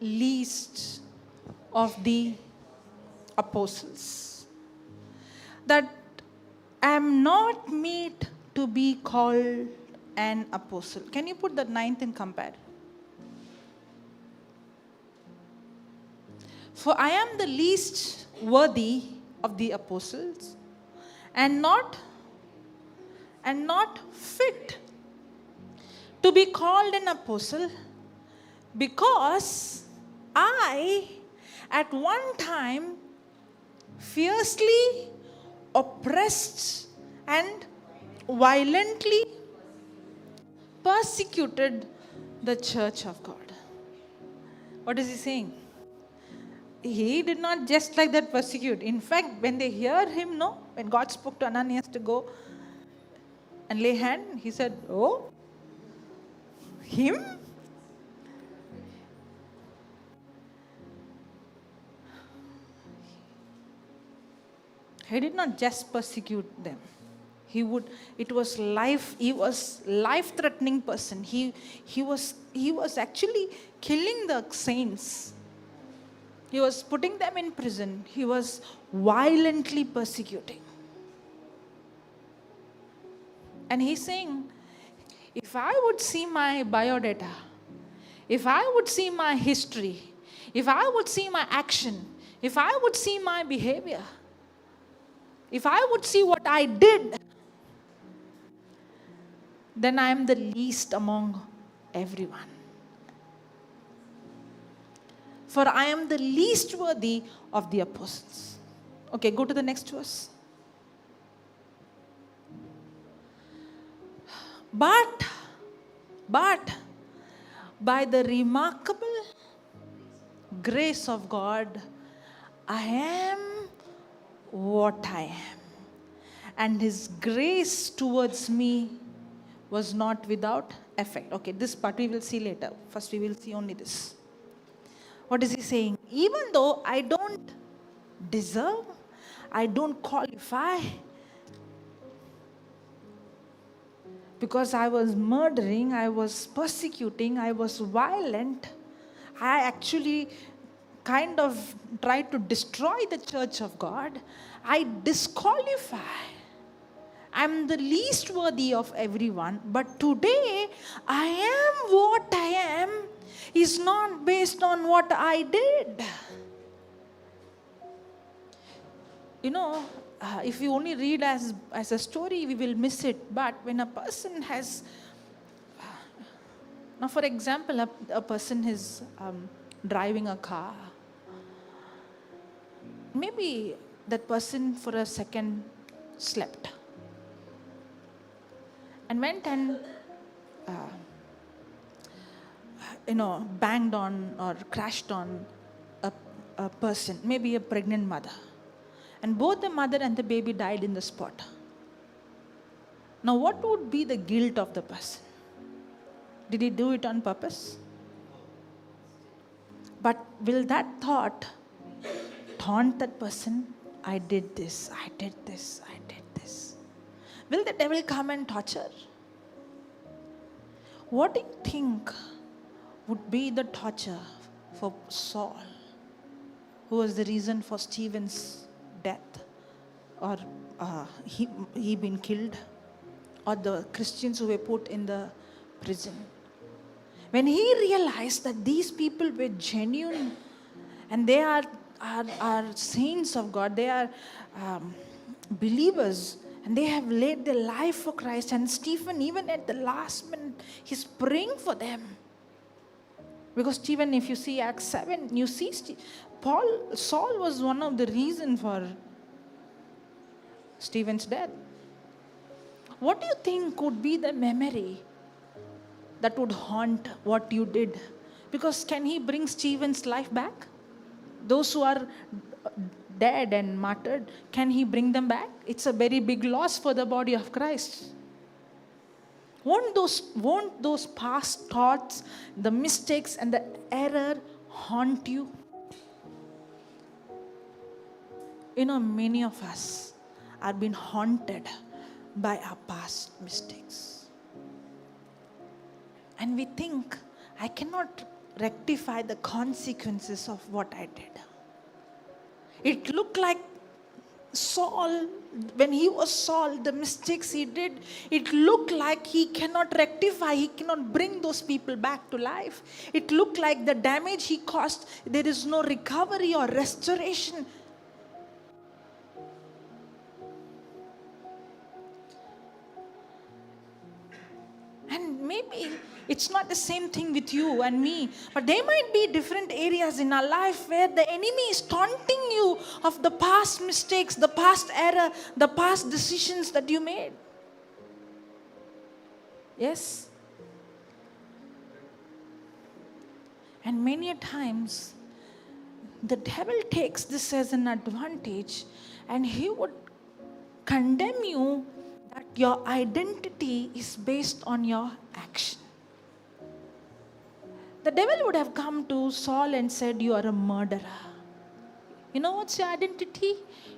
least of the apostles, that I am not meet to be called an apostle. Can you put that 9th and compare? For I am the least worthy of the apostles, and not fit to be called an apostle, because I at one time fiercely oppressed and violently persecuted the church of God. What is he saying? He did not just like that persecute. In fact, when they hear him, when God spoke to Ananias to go and lay hand, he said, oh, him? He did not just persecute them. He was life-threatening person. He was actually killing the saints. He was putting them in prison. He was violently persecuting. And he's saying, if I would see my biodata, if I would see my history, if I would see my action, if I would see my behavior, if I would see what I did, then I am the least among everyone. For I am the least worthy of the apostles. Okay, go to the next verse. But by the remarkable grace of God, I am what I am. And His grace towards me was not without effect. Okay, this part we will see later. First we will see only this. What is he saying? Even though I don't deserve, I don't qualify, because I was murdering, I was persecuting, I was violent, I actually kind of tried to destroy the church of God, I disqualify. I'm the least worthy of everyone, but today I am what I am is not based on what I did. You know, if we only read as a story, we will miss it. But when a person has, now for example, a person is driving a car. Maybe that person for a second slept and went and banged on or crashed on a person, maybe a pregnant mother. And both the mother and the baby died in the spot. Now what would be the guilt of the person? Did he do it on purpose? But will that thought taunt that person? I did this, I did this, I did this. Will the devil come and torture? What do you think would be the torture for Saul, who was the reason for Stephen's death, or he been killed, or the Christians who were put in the prison? When he realized that these people were genuine and they are saints of God, they are believers, and they have laid their life for Christ, and Stephen, even at the last minute, he's praying for them. Because Stephen, if you see Acts 7, you see Saul was one of the reasons for Stephen's death. What do you think would be the memory that would haunt what you did? Because can he bring Stephen's life back? Those who are dead and martyred, can he bring them back? It's a very big loss for the body of Christ. Won't those past thoughts, the mistakes and the error haunt you? Many of us are being haunted by our past mistakes. And we think, I cannot rectify the consequences of what I did. It looked like Saul, when he was Saul, the mistakes he did, it looked like he cannot rectify, he cannot bring those people back to life. It looked like the damage he caused, there is no recovery or restoration. And maybe it's not the same thing with you and me, but there might be different areas in our life where the enemy is taunting you of the past mistakes, the past error, the past decisions that you made. Yes? And many a times, the devil takes this as an advantage, and he would condemn you that your identity is based on your action. The devil would have come to Saul and said, you are a murderer. You know what's your identity?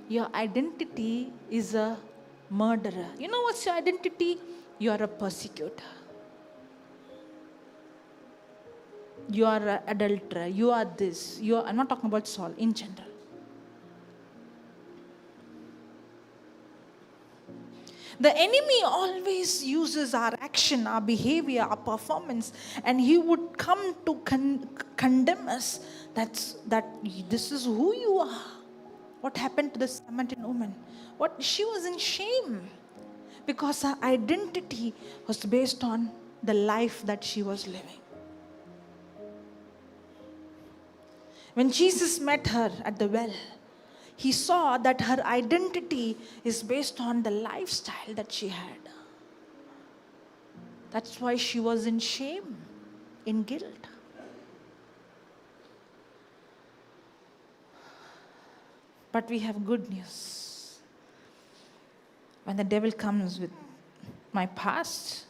Your identity is a murderer. You know what's your identity? You are a persecutor. You are an adulterer. You are this. I'm not talking about Saul, in general. The enemy always uses our action, our behavior, our performance, and he would come to condemn us. That this is who you are. What happened to the Samaritan woman? She was in shame because her identity was based on the life that she was living. When Jesus met her at the well, he saw that her identity is based on the lifestyle that she had. That's why she was in shame, in guilt. But we have good news. When the devil comes with my past,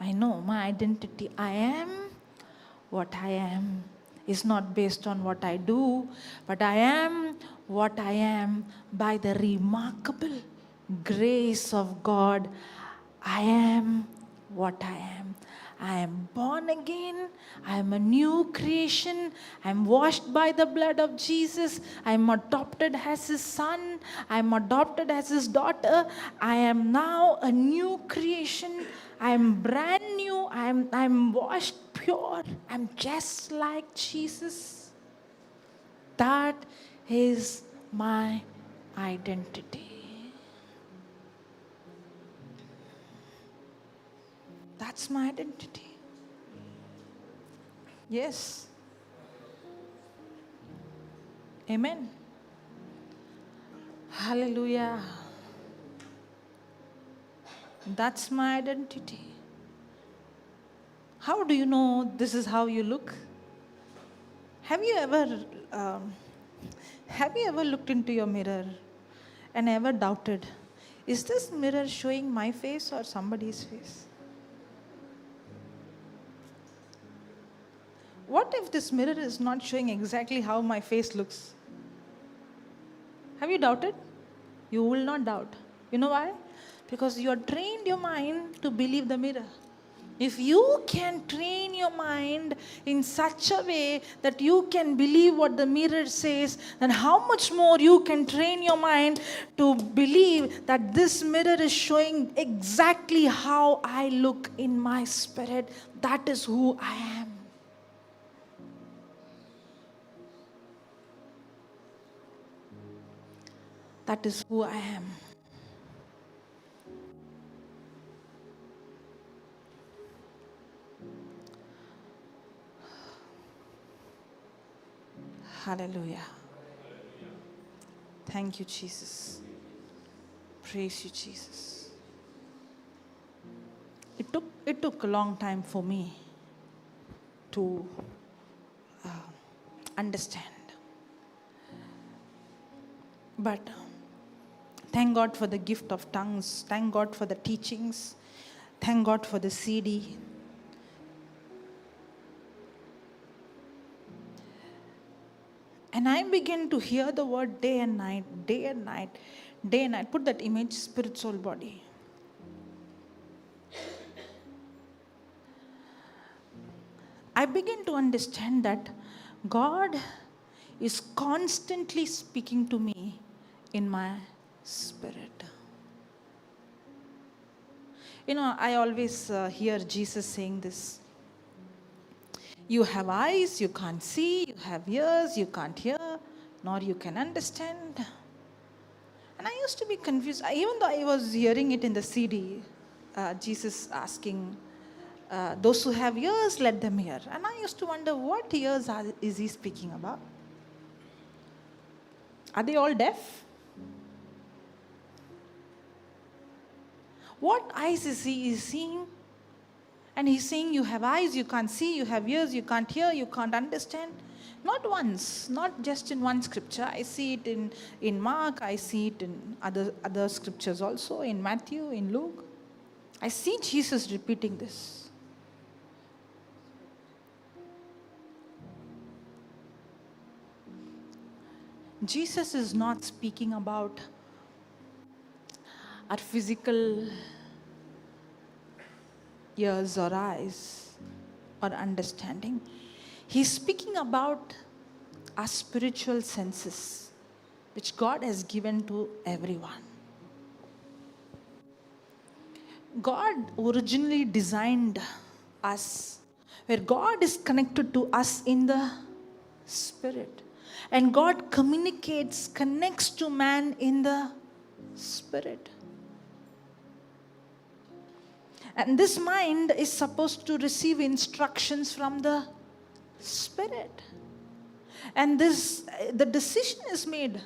I know my identity. I am what I am is not based on what I do, but I am what I am by the remarkable grace of God. I am what I am. I am born again. I am a new creation. I am washed by the blood of Jesus. I am adopted as his son. I am adopted as his daughter. I am now a new creation. I am brand new. I am washed pure. I am just like Jesus. That is my identity. That's my identity. Yes. Amen. Hallelujah. That's my identity. How do you know this is how you look? Have you ever looked into your mirror and ever doubted, is this mirror showing my face or somebody's face? What if this mirror is not showing exactly how my face looks? Have you doubted? You will not doubt. You know why? Because you are trained your mind to believe the mirror. If you can train your mind in such a way that you can believe what the mirror says, then how much more you can train your mind to believe that this mirror is showing exactly how I look in my spirit. That is who I am. That is who I am. Hallelujah. Thank you, Jesus. Praise you, Jesus. It took a long time for me to understand. But thank God for the gift of tongues. Thank God for the teachings. Thank God for the CD. And I began to hear the word day and night, day and night, day and night. Put that image, spirit, soul, body. I began to understand that God is constantly speaking to me in my spirit. You know, I always hear Jesus saying this. You have eyes, you can't see. You have ears, you can't hear, nor you can understand. And I used to be confused. Even though I was hearing it in the CD, Jesus asking, those who have ears, let them hear. And I used to wonder, what ears is he speaking about? Are they all deaf? What eyes is he seeing? And he's saying, you have eyes, you can't see. You have ears, you can't hear, you can't understand. Not once, not just in one scripture. I see it in Mark, I see it in other scriptures also, in Matthew, in Luke. I see Jesus repeating this. Jesus is not speaking about our physical ears or eyes or understanding. He's speaking about our spiritual senses, which God has given to everyone. God originally designed us, where God is connected to us in the spirit. And God connects to man in the spirit. And this mind is supposed to receive instructions from the spirit. And the decision is made.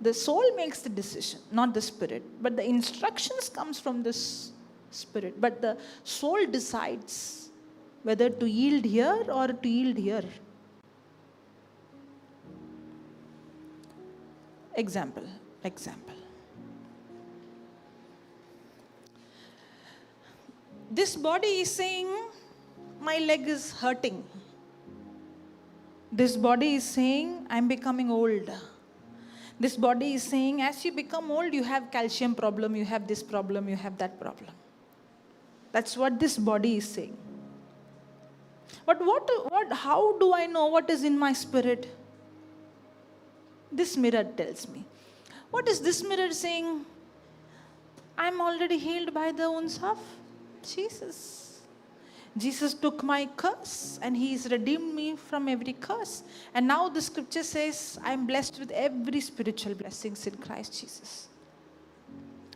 The soul makes the decision, not the spirit. But the instructions comes from this spirit. But the soul decides whether to yield here or to yield here. Example. This body is saying, my leg is hurting. This body is saying, I'm becoming old. This body is saying, as you become old, you have calcium problem, you have this problem, you have that problem. That's what this body is saying. But how do I know what is in my spirit? This mirror tells me. What is this mirror saying? I'm already healed by the wounds of Jesus. Jesus took my curse and He's redeemed me from every curse. And now the scripture says, I'm blessed with every spiritual blessings in Christ Jesus.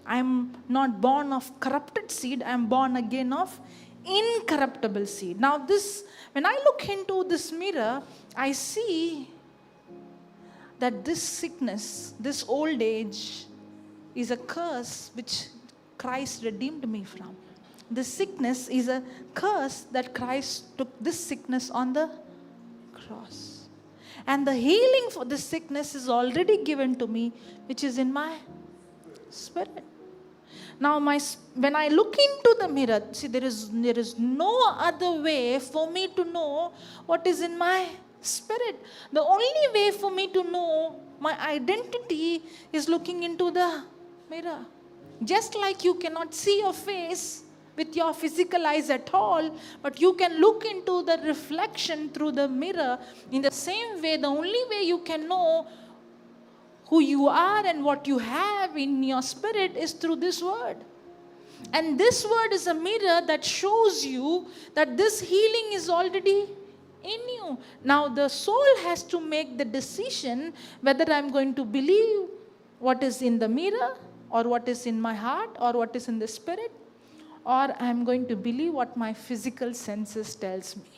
I'm not born of corrupted seed, I'm born again of incorruptible seed. Now when I look into this mirror, I see that this sickness, this old age is a curse which Christ redeemed me from. This sickness is a curse that Christ took this sickness on the cross. And the healing for this sickness is already given to me, which is in my spirit. Now when I look into the mirror, see, there is no other way for me to know what is in my spirit. The only way for me to know my identity is looking into the mirror. Just like you cannot see your face with your physical eyes at all, but you can look into the reflection through the mirror. In the same way, the only way you can know who you are and what you have in your spirit is through this word. And this word is a mirror that shows you that this healing is already in you. Now the soul has to make the decision whether I'm going to believe what is in the mirror or what is in my heart or what is in the spirit, or I'm going to believe what my physical senses tells me.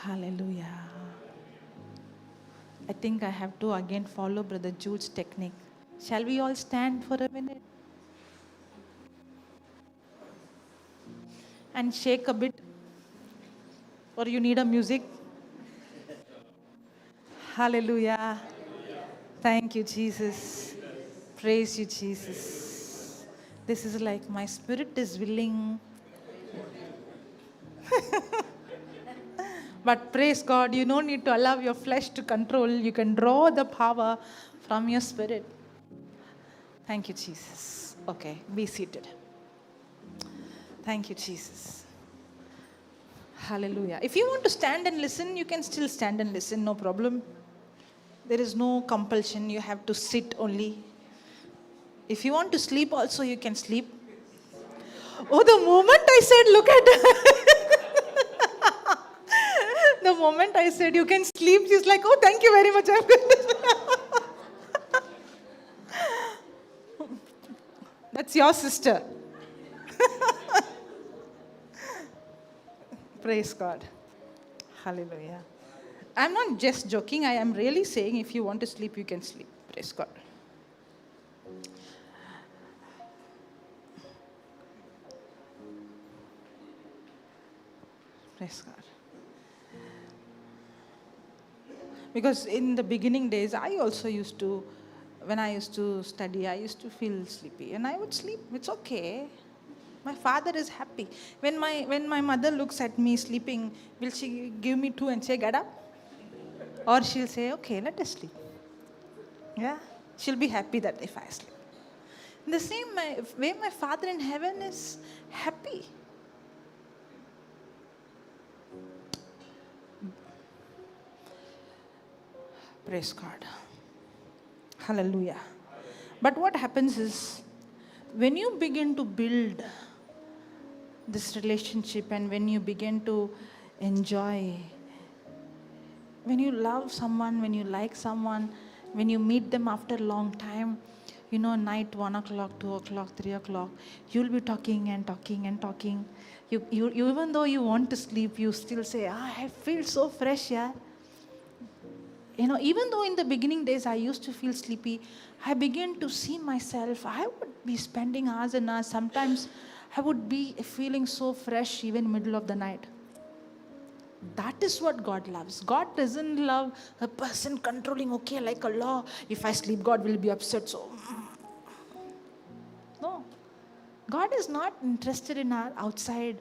Hallelujah. I think I have to again follow Brother Jude's technique. Shall we all stand for a minute? And shake a bit? Or you need a music? Hallelujah. Thank you, Jesus. Praise you, Jesus. This is like my spirit is willing. But praise God, you don't need to allow your flesh to control. You can draw the power from your spirit. Thank you, Jesus. Okay, be seated. Thank you, Jesus. Hallelujah. If you want to stand and listen, you can still stand and listen, no problem. There is no compulsion, you have to sit only. If you want to sleep also, you can sleep. Oh, the moment I said, look at the moment I said you can sleep, she's like, oh, thank you very much. I'm good. That's your sister. Praise God. Hallelujah. I'm not just joking. I am really saying if you want to sleep, you can sleep. Praise God. Praise God. Because in the beginning days, I also used to, when I used to study, I used to feel sleepy. And I would sleep. It's okay. My father is happy. When my mother looks at me sleeping, will she give me two and say, get up? Or she'll say, okay, let us sleep. Yeah? She'll be happy that if I sleep. In the same way, my Father in heaven is happy. Praise God. Hallelujah. But what happens is, when you begin to build this relationship and when you begin to enjoy, when you love someone, when you like someone, when you meet them after a long time, night 1 o'clock, 2 o'clock, 3 o'clock, you'll be talking and talking and talking. You even though you want to sleep, you still say, I feel so fresh, yeah. Even though in the beginning days I used to feel sleepy, I began to see myself. I would be spending hours and hours. Sometimes I would be feeling so fresh even middle of the night. That is what God loves. God doesn't love a person controlling, okay, like a law. If I sleep, God will be upset. So, no. God is not interested in our outside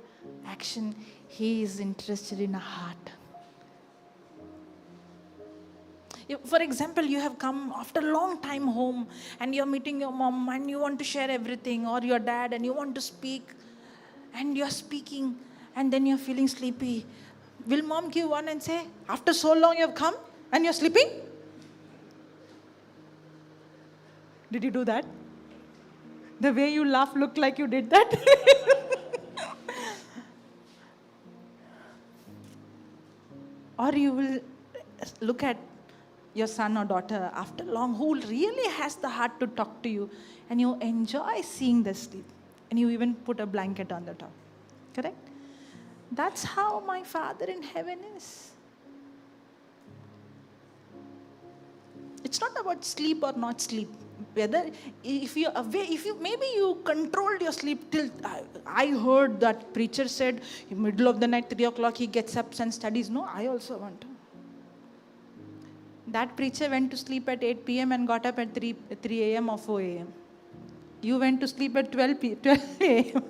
action. He is interested in our heart. For example, you have come after a long time home and you're meeting your mom and you want to share everything, or your dad, and you want to speak and you're speaking and then you're feeling sleepy. Will mom give one and say, after so long you have come and you're sleeping? Did you do that? The way you laugh looked like you did that. Or you will look at your son or daughter after long, who really has the heart to talk to you, and you enjoy seeing the sleep, and you even put a blanket on the top. Correct? That's how my Father in heaven is. It's not about sleep or not sleep. Whether if you maybe you controlled your sleep till I heard that preacher said in middle of the night 3 o'clock he gets up and studies. No, I also want to. That preacher went to sleep at 8 p.m. and got up at 3 a.m. or 4 a.m. You went to sleep at 12 a.m.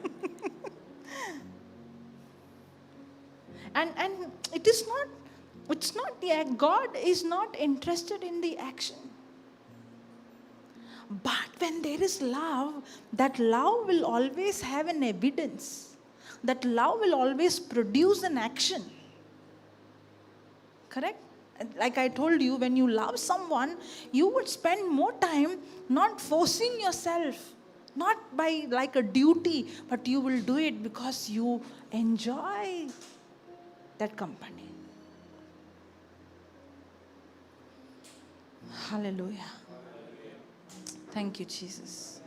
and it's not the act. God is not interested in the action. But when there is love, that love will always have an evidence. That love will always produce an action. Correct? Like I told you, when you love someone, you would spend more time not forcing yourself, not by like a duty, but you will do it because you enjoy that company. Hallelujah. Thank you, Jesus.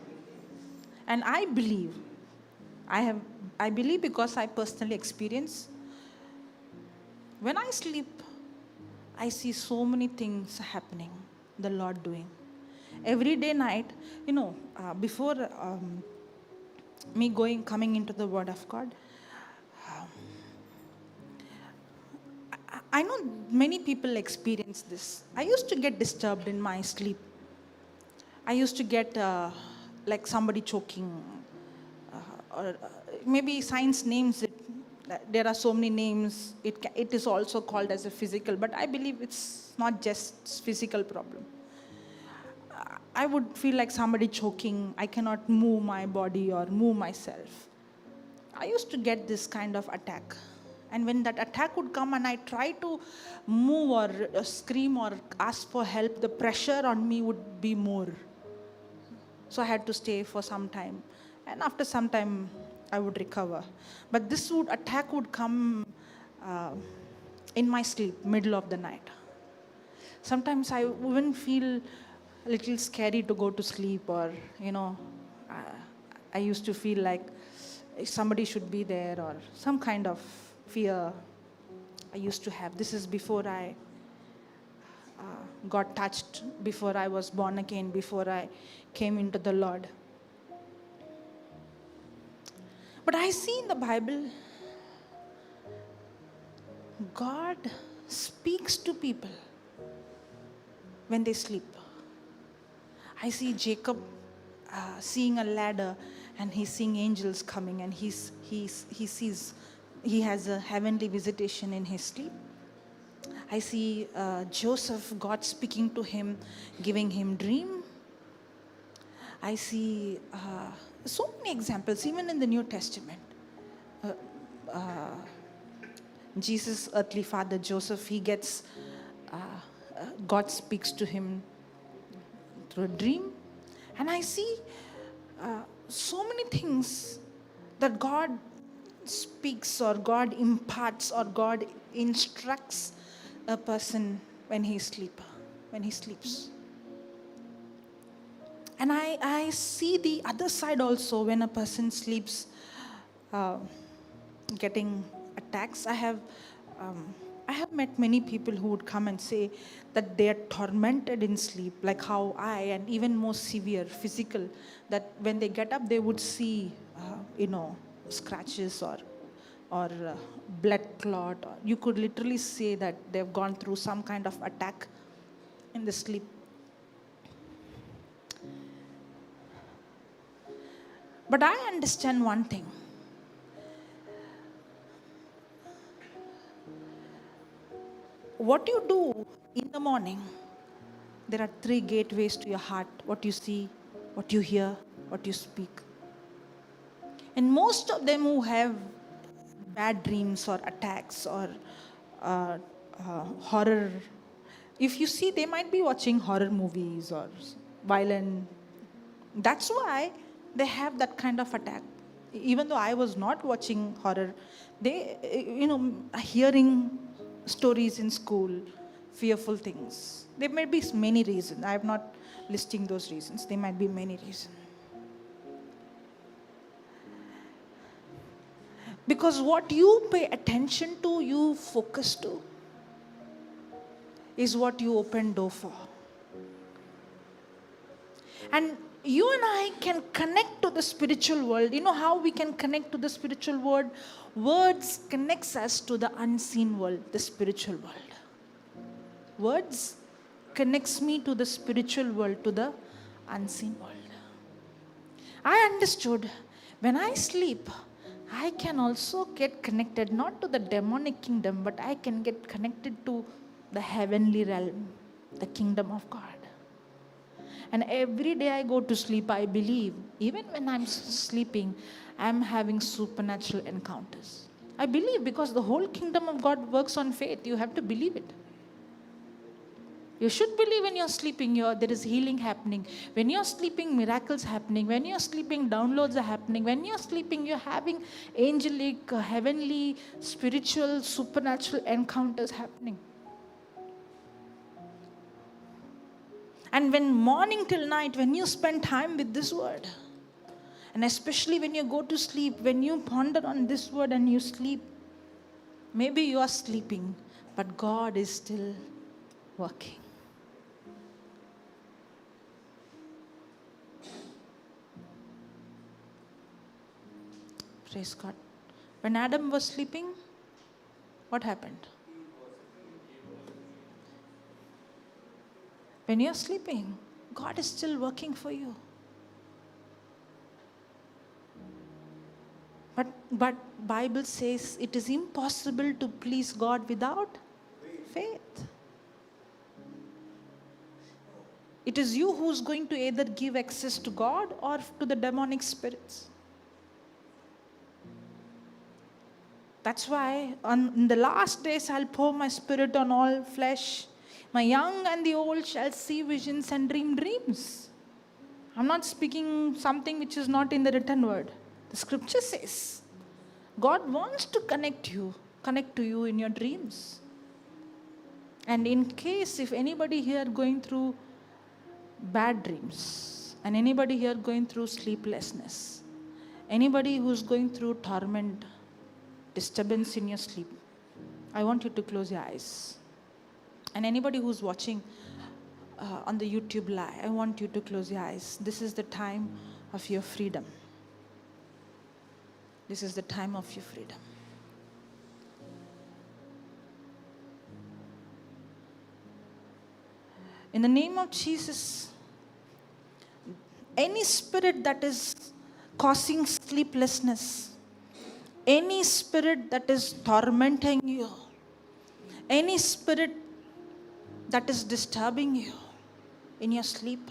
And I believe because I personally experience, when I sleep, I see so many things happening, the Lord doing. Every day night, before me coming into the Word of God, I know many people experience this. I used to get disturbed in my sleep. I used to get like somebody choking, or maybe science names it. There are so many names. It is also called as a physical, but I believe it's not just physical problem. I would feel like somebody choking. I cannot move my body or move myself. I used to get this kind of attack. And when that attack would come and I try to move or scream or ask for help, the pressure on me would be more. So I had to stay for some time. And after some time, I would recover. But this attack would come in my sleep, middle of the night. Sometimes I even feel a little scary to go to sleep, or, I used to feel like somebody should be there, or some kind of fear I used to have. This is before I got touched, before I was born again, before I came into the Lord. But I see in the Bible, God speaks to people when they sleep. I see Jacob seeing a ladder, and he's seeing angels coming, and he has a heavenly visitation in his sleep. I see Joseph, God speaking to him, giving him dream. I see so many examples, even in the New Testament. Jesus' earthly father, Joseph, he gets, God speaks to him through a dream, and I see so many things that God speaks or God imparts or God instructs a person when he sleeps. And I see the other side also when a person sleeps, uh, getting attacks. I have met many people who would come and say that they are tormented in sleep, like how and even more severe, physical, that when they get up, they would see, scratches or blood clot. Or you could literally say that they've gone through some kind of attack in the sleep. But I understand one thing. What you do in the morning, there are 3 gateways to your heart: what you see, what you hear, what you speak. And most of them who have bad dreams or attacks or horror, if you see, they might be watching horror movies or violent. That's why they have that kind of attack. Even though I was not watching horror, they, hearing stories in school, fearful things. There may be many reasons. I am not listing those reasons. There might be many reasons. Because what you pay attention to, you focus to, is what you open door for. And you and I can connect to the spiritual world. You know how we can connect to the spiritual world? Words connects us to the unseen world, the spiritual world. Words connects me to the spiritual world, to the unseen world. I understood when I sleep, I can also get connected not to the demonic kingdom, but I can get connected to the heavenly realm, the kingdom of God. And every day I go to sleep, I believe, even when I'm sleeping, I'm having supernatural encounters. I believe because the whole kingdom of God works on faith. You have to believe it. You should believe when you're sleeping, there is healing happening. When you're sleeping, miracles happening. When you're sleeping, downloads are happening. When you're sleeping, you're having angelic, heavenly, spiritual, supernatural encounters happening. And when morning till night, when you spend time with this word, and especially when you go to sleep, when you ponder on this word and you sleep, maybe you are sleeping, but God is still working. Praise God. When Adam was sleeping, what happened? When you're sleeping, God is still working for you. But Bible says it is impossible to please God without faith. It is you who's going to either give access to God or to the demonic spirits. That's why in the last days I'll pour my spirit on all flesh. My young and the old shall see visions and dream dreams. I'm not speaking something which is not in the written word. The scripture says God wants to connect to you in your dreams. And in case if anybody here going through bad dreams, and anybody here going through sleeplessness, anybody who's going through torment, disturbance in your sleep, I want you to close your eyes. And anybody who's watching on the YouTube live, I want you to close your eyes. This is the time of your freedom. This is the time of your freedom. In the name of Jesus, any spirit that is causing sleeplessness, any spirit that is tormenting you, any spirit that is disturbing you in your sleep,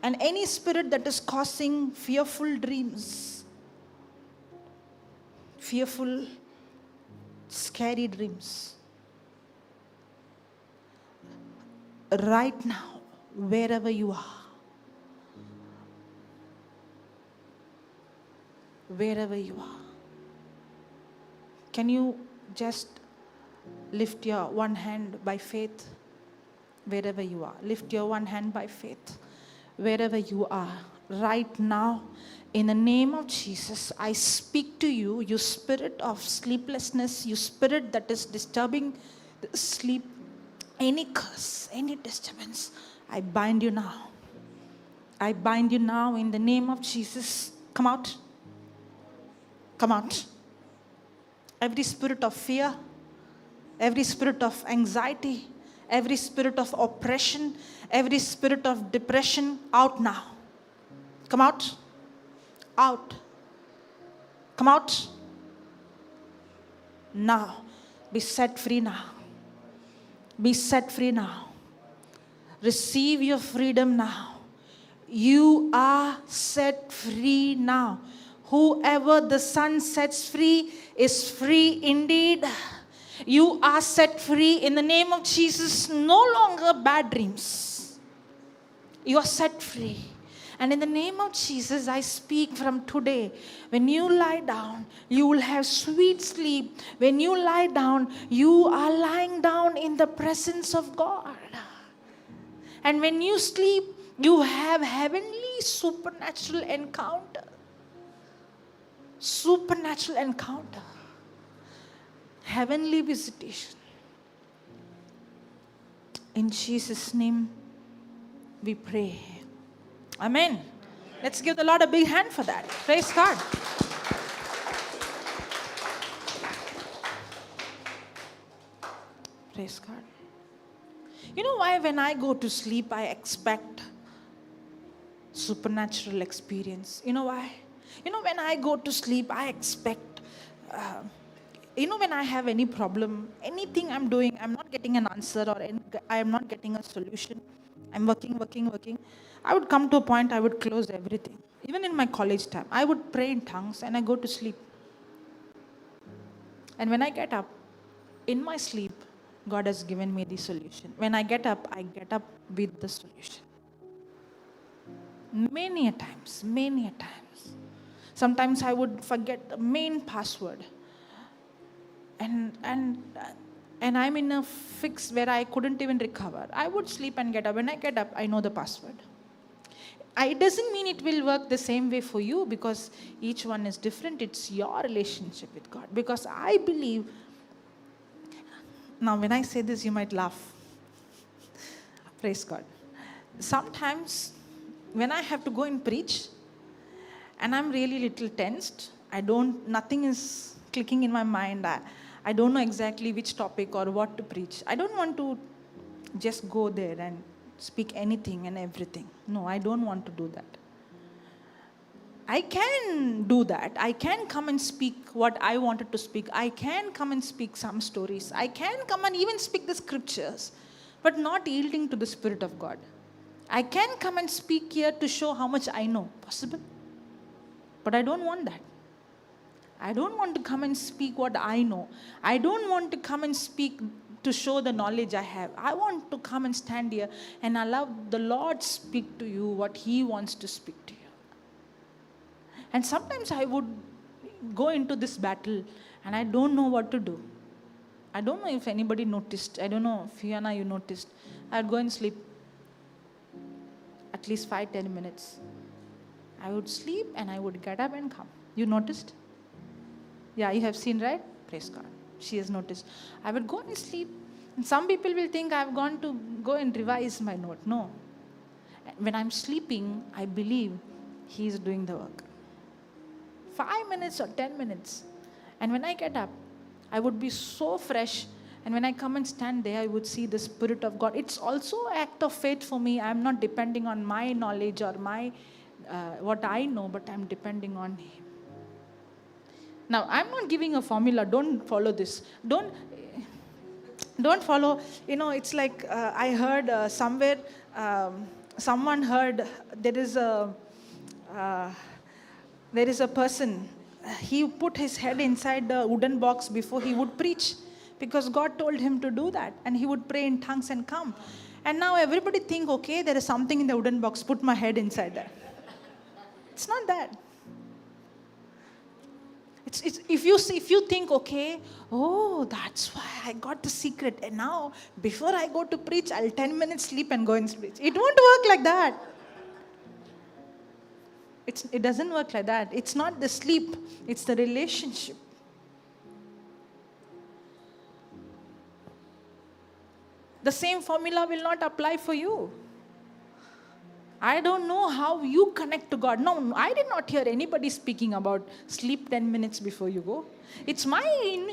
and any spirit that is causing fearful dreams, fearful, scary dreams, right now, wherever you are. Wherever you are. Can you just lift your one hand by faith? Wherever you are. Lift your one hand by faith. Wherever you are. Right now, in the name of Jesus, I speak to you, you spirit of sleeplessness, you spirit that is disturbing the sleep, any curse, any disturbance, I bind you now. I bind you now in the name of Jesus. Come out. Come out. Every spirit of fear, every spirit of anxiety, every spirit of oppression, every spirit of depression, out now. Come out. Out. Come out. Now. Be set free now. Be set free now. Receive your freedom now. You are set free now. Whoever the Son sets free is free indeed. You are set free in the name of Jesus. No longer bad dreams. You are set free. And in the name of Jesus, I speak from today, when you lie down, you will have sweet sleep. When you lie down, you are lying down in the presence of God. And when you sleep, you have heavenly supernatural encounter. Supernatural encounter. Heavenly visitation. In Jesus' name, we pray. Amen. Let's give the Lord a big hand for that. Praise God. Praise God. You know why when I go to sleep, I expect supernatural experience? You know why? You know, when I go to sleep, I expect, when I have any problem, anything I'm doing, I'm not getting an answer or I am not getting a solution. I'm working. I would come to a point I would close everything. Even in my college time, I would pray in tongues and I go to sleep. And when I get up, in my sleep, God has given me the solution. When I get up with the solution. Many a times. Sometimes I would forget the main password. And I'm in a fix where I couldn't even recover. I would sleep and get up. When I get up, I know the password. It doesn't mean it will work the same way for you, because each one is different. It's your relationship with God. Because I believe, now when I say this, you might laugh. Praise God. Sometimes when I have to go and preach, and I'm really little tensed, nothing is clicking in my mind. I don't know exactly which topic or what to preach. I don't want to just go there and speak anything and everything. No, I don't want to do that. I can do that. I can come and speak what I wanted to speak. I can come and speak some stories. I can come and even speak the scriptures, but not yielding to the Spirit of God. I can come and speak here to show how much I know. Possible. But I don't want that. I don't want to come and speak what I know. I don't want to come and speak to show the knowledge I have. I want to come and stand here and allow the Lord speak to you what He wants to speak to you. And sometimes I would go into this battle and I don't know what to do. I don't know if anybody noticed. I don't know, Fiona, you noticed. I would go and sleep at least 5-10 minutes. I would sleep and I would get up and come. You noticed? Yeah, you have seen, right? Praise God. She has noticed. I would go and sleep. And some people will think I've gone to go and revise my note. No. When I'm sleeping, I believe He is doing the work. 5 minutes or 10 minutes. And when I get up, I would be so fresh. And when I come and stand there, I would see the Spirit of God. It's also an act of faith for me. I'm not depending on my knowledge or my what I know, but I'm depending on Him. Now, I'm not giving a formula. Don't follow this. Don't follow. It's like I heard somewhere, someone heard there is a person. He put his head inside the wooden box before he would preach, because God told him to do that, and he would pray in tongues and come. And now everybody think, okay, there is something in the wooden box, put my head inside there. It's not that. It's if you think, okay, oh, that's why I got the secret. And now, before I go to preach, I'll 10 minutes sleep and go and preach. It won't work like that. It doesn't work like that. It's not the sleep, it's the relationship. The same formula will not apply for you. I don't know how you connect to God. No, I did not hear anybody speaking about sleep 10 minutes before you go. It's my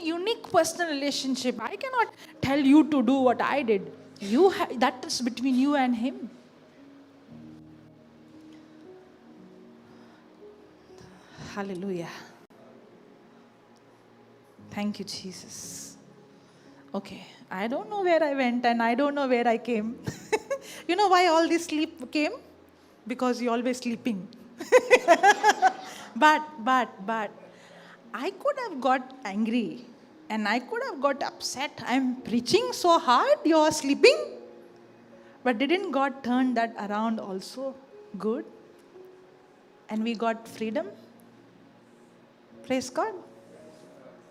unique personal relationship. I cannot tell you to do what I did. That is between you and Him. Hallelujah. Thank you, Jesus. Okay, I don't know where I went and I don't know where I came. You know why all this sleep came? Because you're always sleeping. But, I could have got angry and I could have got upset. I'm preaching so hard, you're sleeping. But didn't God turn that around also good? And we got freedom? Praise God.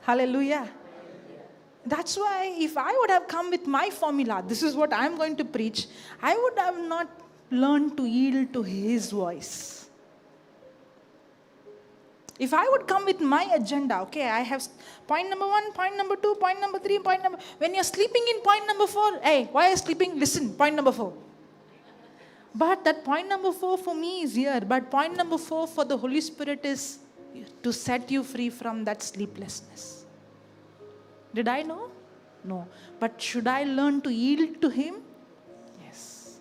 Hallelujah. That's why if I would have come with my formula, this is what I'm going to preach, I would have not learned to yield to His voice. If I would come with my agenda, okay, I have point number 1, point number 2, point number 3, when you're sleeping in point number 4, hey, why are you sleeping? Listen, point number 4. But that point number 4 for me is here. But point number 4 for the Holy Spirit is to set you free from that sleeplessness. Did I know? No. But should I learn to yield to Him? Yes.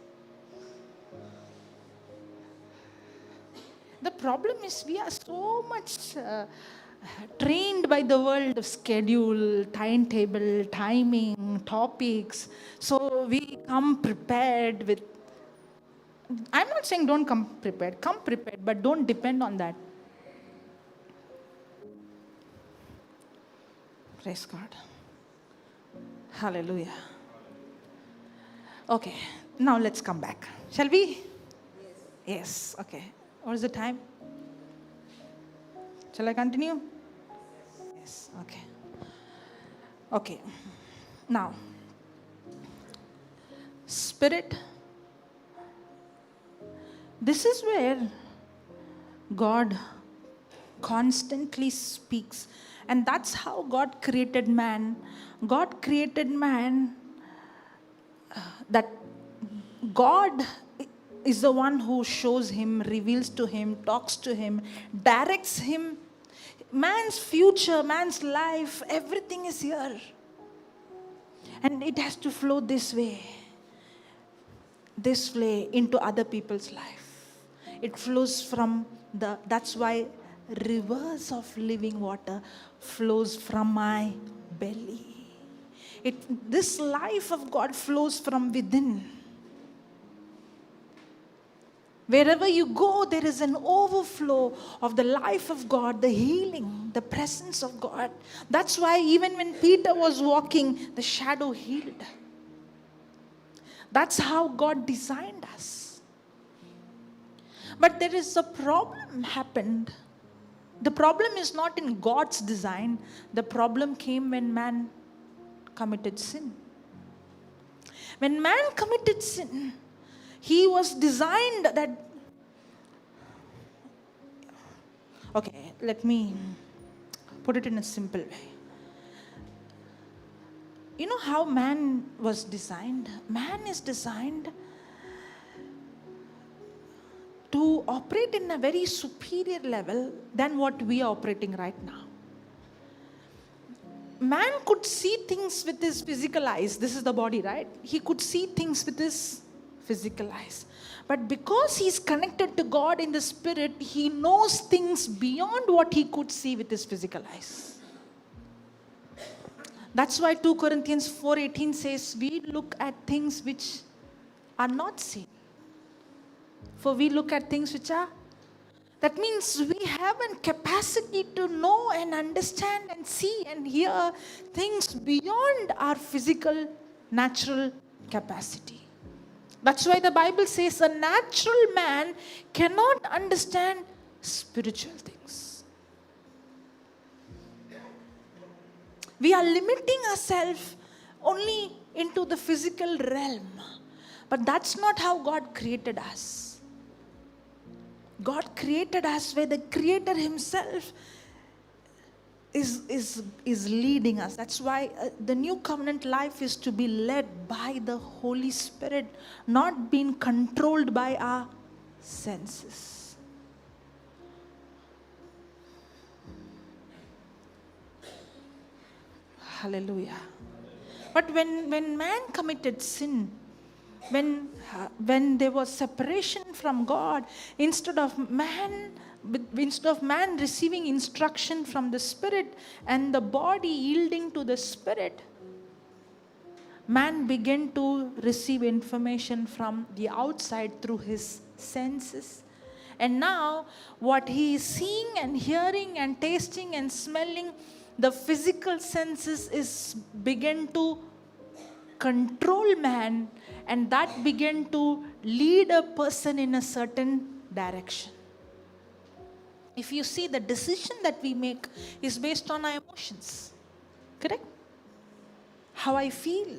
The problem is we are so much trained by the world of schedule, timetable, timing, topics. So we come prepared with... I'm not saying don't come prepared, but don't depend on that. Praise God. Hallelujah. Okay, now let's come back. Shall we? Yes. Okay. What is the time? Shall I continue? Yes. Okay. Okay. Now, Spirit. This is where God constantly speaks. And that's how God created man. God created man, that God is the one who shows him, reveals to him, talks to him, directs him. Man's future, man's life, everything is here. And it has to flow this way into other people's life. It flows from that's why rivers of living water flows from my belly. This life of God flows from within. Wherever you go, there is an overflow of the life of God, the healing, the presence of God. That's why even when Peter was walking, the shadow healed. That's how God designed us. But there is a problem happened. The problem is not in God's design. The problem came when man committed sin. When man committed sin, he was designed that... Okay, let me put it in a simple way. You know how man was designed? Man is designed to operate in a very superior level than what we are operating right now. Man could see things with his physical eyes. This is the body, right? He could see things with his physical eyes. But because he's connected to God in the Spirit, he knows things beyond what he could see with his physical eyes. That's why 2 Corinthians 4:18 says, we look at things which are not seen. For we look at things which are... That means we have a capacity to know and understand and see and hear things beyond our physical, natural capacity. That's why the Bible says a natural man cannot understand spiritual things. We are limiting ourselves only into the physical realm. But that's not how God created us. God created us where the Creator Himself is leading us. That's why the new covenant life is to be led by the Holy Spirit, not being controlled by our senses. Hallelujah. But when man committed sin, when there was separation from God, instead of man receiving instruction from the Spirit and the body yielding to the Spirit, man began to receive information from the outside through his senses. And now what he is seeing and hearing and tasting and smelling, the physical senses is begin to control man, and that began to lead a person in a certain direction. If you see, the decision that we make is based on our emotions. Correct? How I feel,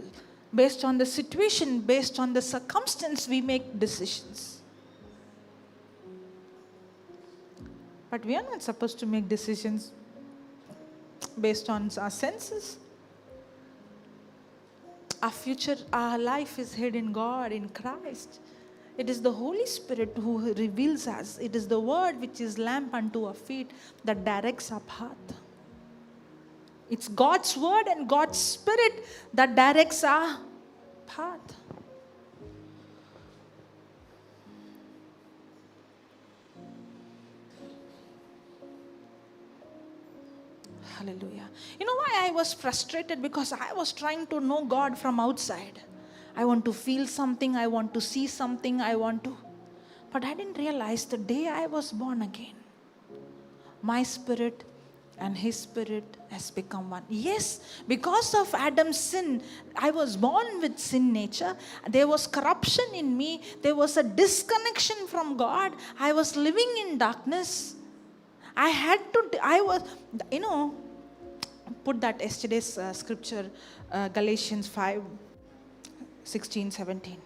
based on the situation, based on the circumstance, we make decisions. But we are not supposed to make decisions based on our senses. Our future, our life is hid in God, in Christ. It is the Holy Spirit who reveals us. It is the Word which is lamp unto our feet that directs our path. It's God's Word and God's Spirit that directs our path. Hallelujah. You know why I was frustrated? Because I was trying to know God from outside. I want to feel something, I want to see something, but I didn't realize the day I was born again, my spirit and His Spirit has become one. Yes, because of Adam's sin, I was born with sin nature. There was corruption in me. There was a disconnection from God. I was living in darkness. Put that yesterday's scripture, Galatians 5, 16, 17.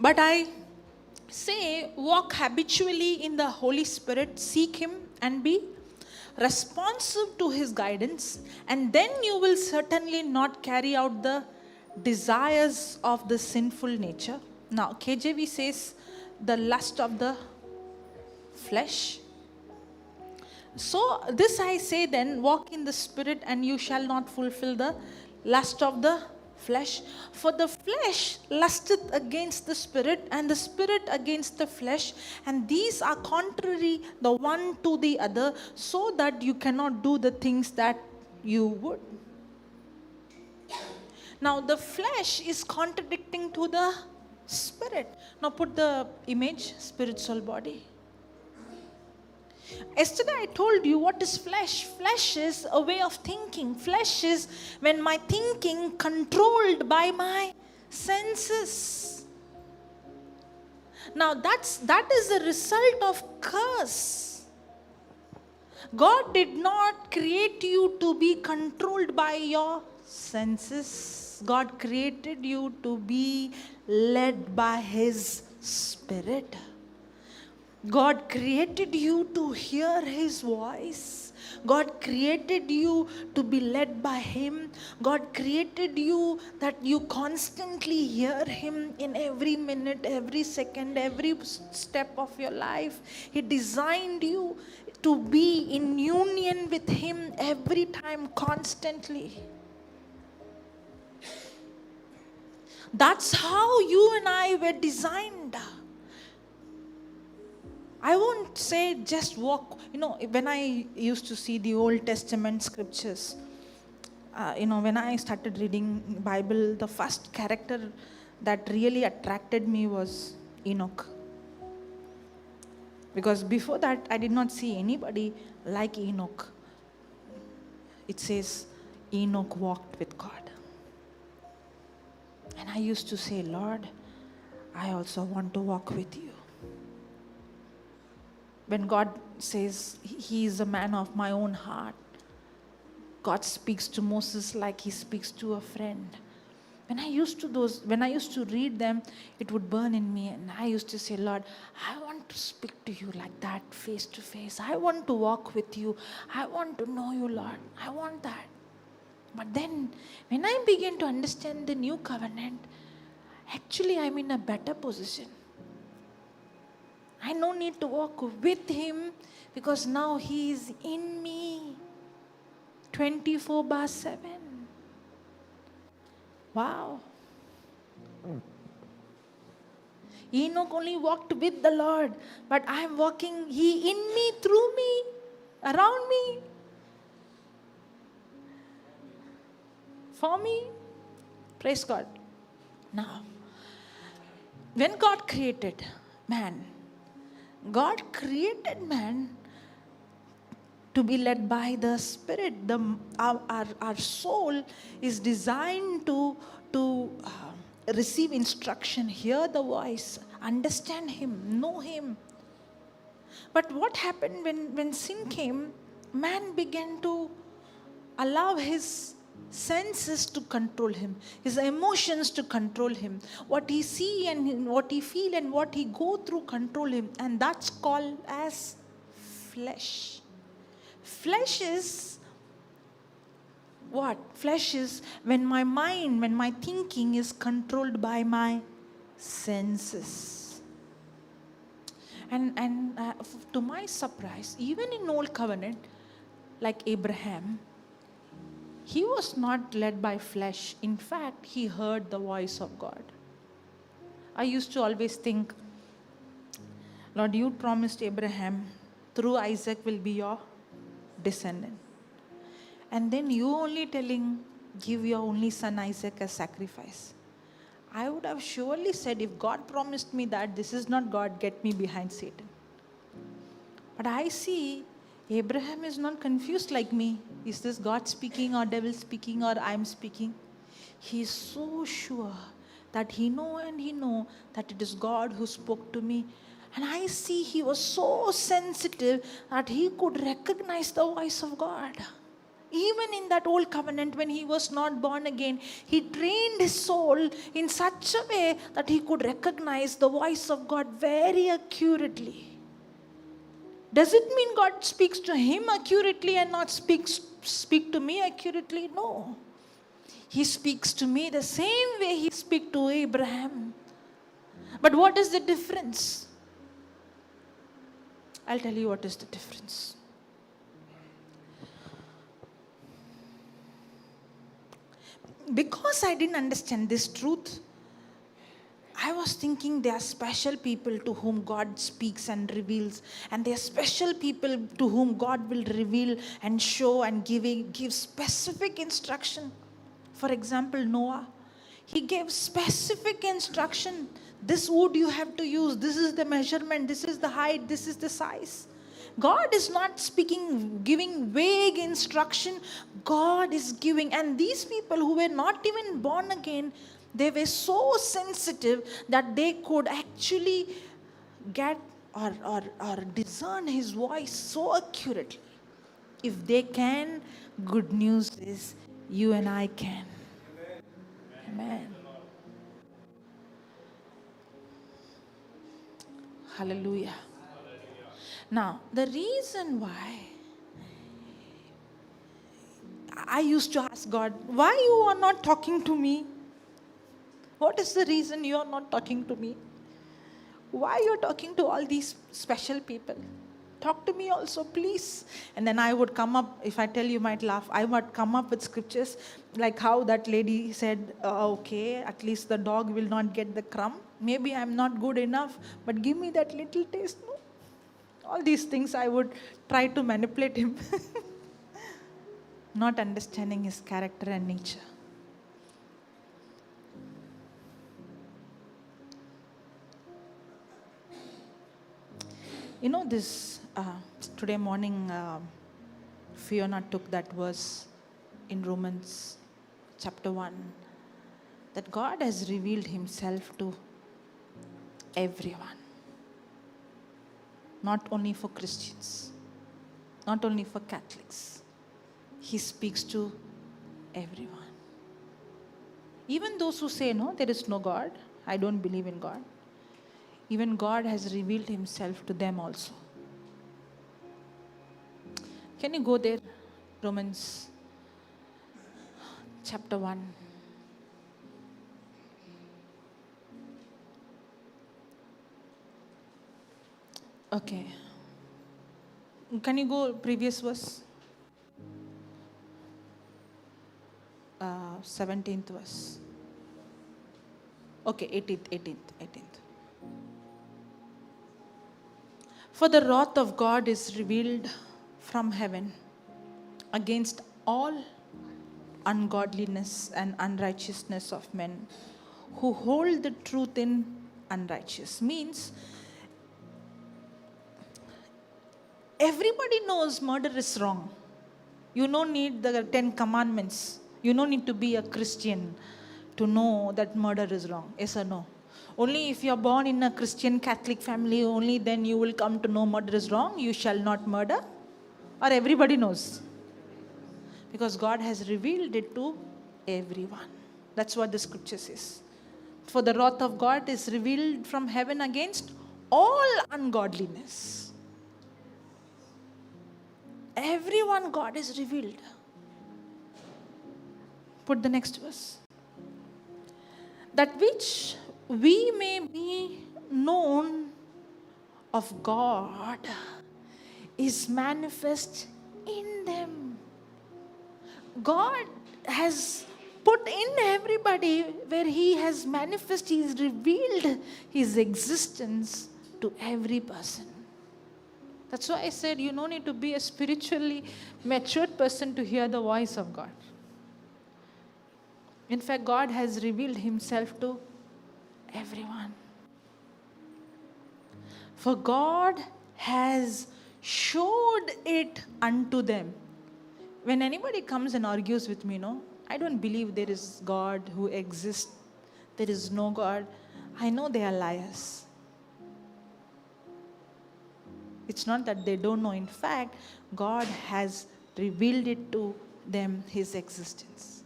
But I say, walk habitually in the Holy Spirit, seek Him and be responsive to His guidance, and then you will certainly not carry out the desires of the sinful nature. Now, KJV says the lust of the flesh. So, this I say then, walk in the Spirit and you shall not fulfill the lust of the flesh. For the flesh lusteth against the Spirit, and the Spirit against the flesh, and these are contrary the one to the other, so that you cannot do the things that you would. Now the flesh is contradicting to the Spirit. Now put the image, spirit, soul, body. Yesterday I told you what is flesh. Flesh is a way of thinking. Flesh is when my thinking controlled by my senses. Now that is a result of curse. God did not create you to be controlled by your senses. God created you to be led by His Spirit. God created you to hear His voice. God created you to be led by Him. God created you that you constantly hear Him in every minute, every second, every step of your life. He designed you to be in union with Him every time, constantly. That's how you and I were designed. I won't say just walk. When I used to see the Old Testament scriptures, when I started reading Bible, the first character that really attracted me was Enoch. Because before that, I did not see anybody like Enoch. It says, Enoch walked with God. And I used to say, Lord, I also want to walk with you. When God says he is a man of my own heart, God speaks to Moses like he speaks to a friend. When I used to read them, it would burn in me, and I used to say, Lord, I want to speak to you like that, face to face. I want to walk with you. I want to know you, Lord. I want that. But then, when I began to understand the new covenant, actually I'm in a better position. I no need to walk with him because now he is in me 24/7. Wow. Enoch only walked with the Lord, but I am walking, he in me, through me, around me, for me. Praise God. Now, when God created man, God created man to be led by the Spirit. Our soul is designed to receive instruction, hear the voice, understand him, know him. But what happened when sin came, man began to allow his senses to control him, his emotions to control him, what he see and what he feel and what he go through control him, and that's called as flesh. Flesh is what? Flesh is when my mind, when my thinking is controlled by my senses. And to my surprise, even in Old Covenant, like Abraham, he was not led by flesh. In fact, he heard the voice of God. I used to always think, Lord, you promised Abraham, through Isaac will be your descendant. And then you only telling, give your only son Isaac as sacrifice. I would have surely said, if God promised me that, this is not God, get me behind Satan. But I see Abraham is not confused like me. Is this God speaking or devil speaking or I am speaking? He is so sure that he know that it is God who spoke to me. And I see he was so sensitive that he could recognize the voice of God. Even in that old covenant, when he was not born again, he trained his soul in such a way that he could recognize the voice of God very accurately. Does it mean God speaks to him accurately and not speak to me accurately? No. He speaks to me the same way he spoke to Abraham. But what is the difference? I'll tell you what is the difference. Because I didn't understand this truth, I was thinking there are special people to whom God speaks and reveals, and there are special people to whom God will reveal and show and give specific instruction. For example, Noah, he gave specific instruction. This wood you have to use, this is the measurement, this is the height, this is the size. God is not giving vague instruction. God is giving. And these people who were not even born again, they were so sensitive that they could actually get or discern his voice so accurately. If they can, good news is you and I can. Amen. Hallelujah. Now, the reason why I used to ask God, why you are not talking to me? What is the reason you are not talking to me? Why you are talking to all these special people? Talk to me also, please. And then I would come up, if I tell you might laugh, I would come up with scriptures like how that lady said, okay, at least the dog will not get the crumb. Maybe I'm not good enough, but give me that little taste. No? All these things I would try to manipulate him. Not understanding his character and nature. This today morning, Fiona took that verse in Romans chapter 1, that God has revealed himself to everyone. Not only for Christians, not only for Catholics. He speaks to everyone. Even those who say, no, there is no God, I don't believe in God. Even God has revealed himself to them also. Can you go there? Romans chapter 1. Okay. Can you go previous verse? 17th verse. Okay, 18th. For the wrath of God is revealed from heaven against all ungodliness and unrighteousness of men who hold the truth in unrighteous. Means everybody knows murder is wrong. You don't need the 10 commandments. You don't need to be a Christian to know that murder is wrong. Yes or no? Only if you are born in a Christian Catholic family, only then you will come to know murder is wrong. You shall not murder. Or everybody knows. Because God has revealed it to everyone. That's what the scripture says. For the wrath of God is revealed from heaven against all ungodliness. Everyone God is revealed. Put the next verse. That which we may be known of God is manifest in them. God has put in everybody where he has manifested, he has revealed his existence to every person. That's why I said you don't need to be a spiritually matured person to hear the voice of God. In fact, God has revealed himself to everyone. For God has showed it unto them. When anybody comes and argues with me, I don't believe there is God who exists. There is no God. I know they are liars. It's not that they don't know. In fact, God has revealed it to them, his existence.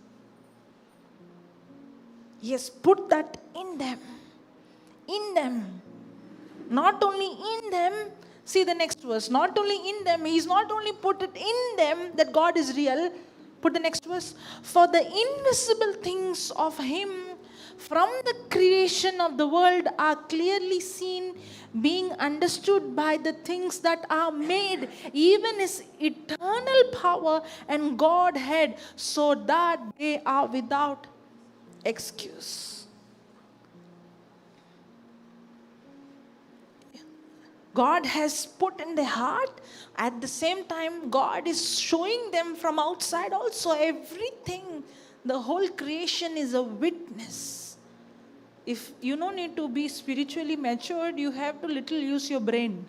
He has put that in them. In them. Not only in them. See the next verse. Not only in them. He's not only put it in them that God is real. Put the next verse. For the invisible things of him from the creation of the world are clearly seen, being understood by the things that are made, even his eternal power and Godhead, so that they are without excuse. God has put in their heart. At the same time, God is showing them from outside also. Everything, the whole creation is a witness. If you don't need to be spiritually matured, you have to little use your brain.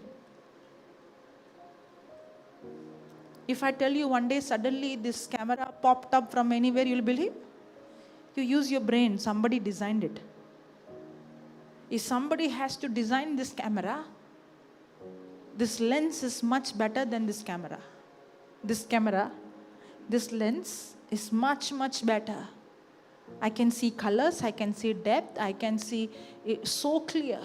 If I tell you one day suddenly this camera popped up from anywhere, you'll believe? You use your brain. Somebody designed it. If somebody has to design this camera, this lens is much better than this camera. This lens is much, much better. I can see colors, I can see depth, I can see it so clear.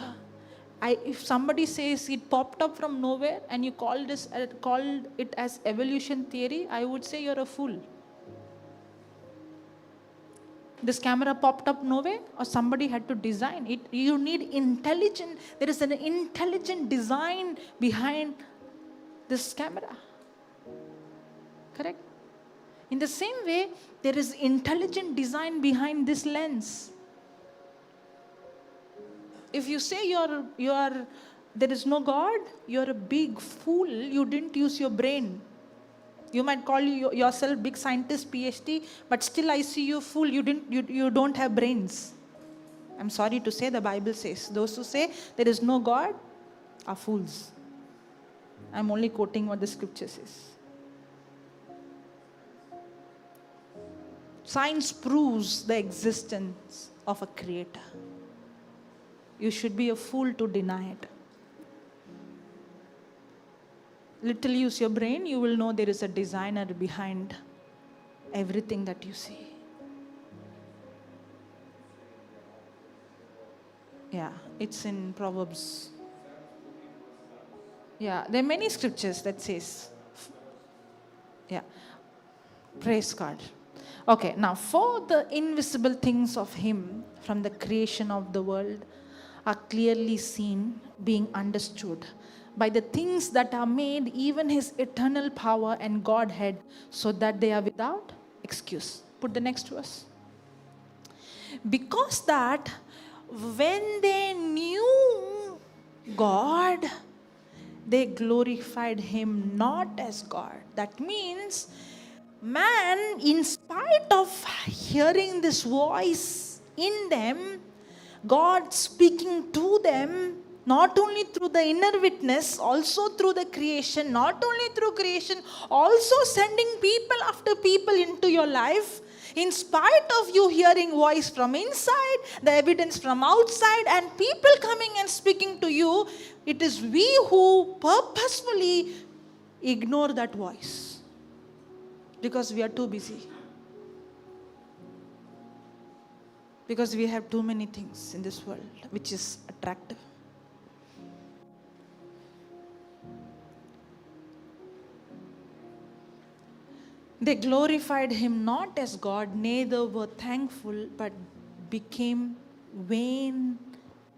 If somebody says it popped up from nowhere and you called it as evolution theory, I would say you're a fool. This camera popped up nowhere, or somebody had to design it. You need intelligent. There is an intelligent design behind this camera. Correct? In the same way, there is intelligent design behind this lens. If you say there is no God, you're a big fool. You didn't use your brain. You might call yourself big scientist, PhD, but still I see you fool. You don't have brains. I'm sorry to say, the Bible says those who say there is no God are fools. I'm only quoting what the scripture says. Science proves the existence of a creator. You should be a fool to deny it. Little use your brain, you will know there is a designer behind everything that you see. Yeah, it's in Proverbs. Yeah, there are many scriptures that says. Yeah, praise God. Okay, now for the invisible things of Him from the creation of the world are clearly seen, being understood by the things that are made, even His eternal power and Godhead, so that they are without excuse. Put the next verse. Because that when they knew God, they glorified Him not as God. That means, man, in spite of hearing this voice in them, God speaking to them, not only through the inner witness, also through the creation, not only through creation, also sending people after people into your life. In spite of you hearing voice from inside, the evidence from outside, and people coming and speaking to you, it is we who purposefully ignore that voice because we are too busy. Because we have too many things in this world which is attractive. They glorified Him not as God, neither were thankful, but became vain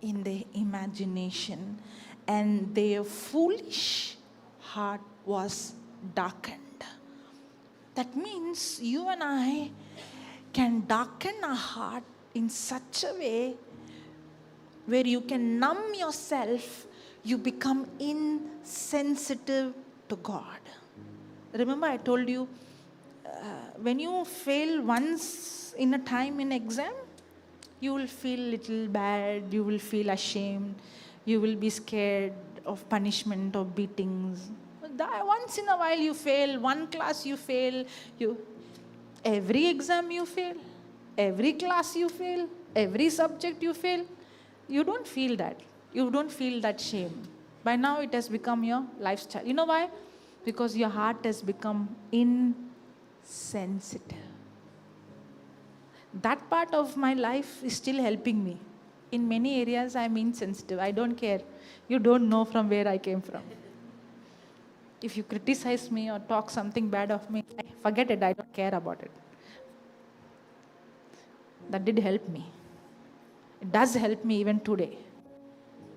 in their imagination, and their foolish heart was darkened. That means you and I can darken our heart in such a way where you can numb yourself, you become insensitive to God. Remember I told you, when you fail once in a time in exam, you will feel little bad, you will feel ashamed, you will be scared of punishment, of beatings. Once in a while you fail, one class you fail, every exam you fail, every class you fail, every subject you fail. You don't feel that. You don't feel that shame. By now it has become your lifestyle. You know why? Because your heart has become insensitive. That part of my life is still helping me. In many areas I am insensitive. I don't care. You don't know from where I came from. If you criticize me or talk something bad of me, forget it. I don't care about it. That did help me. It does help me even today.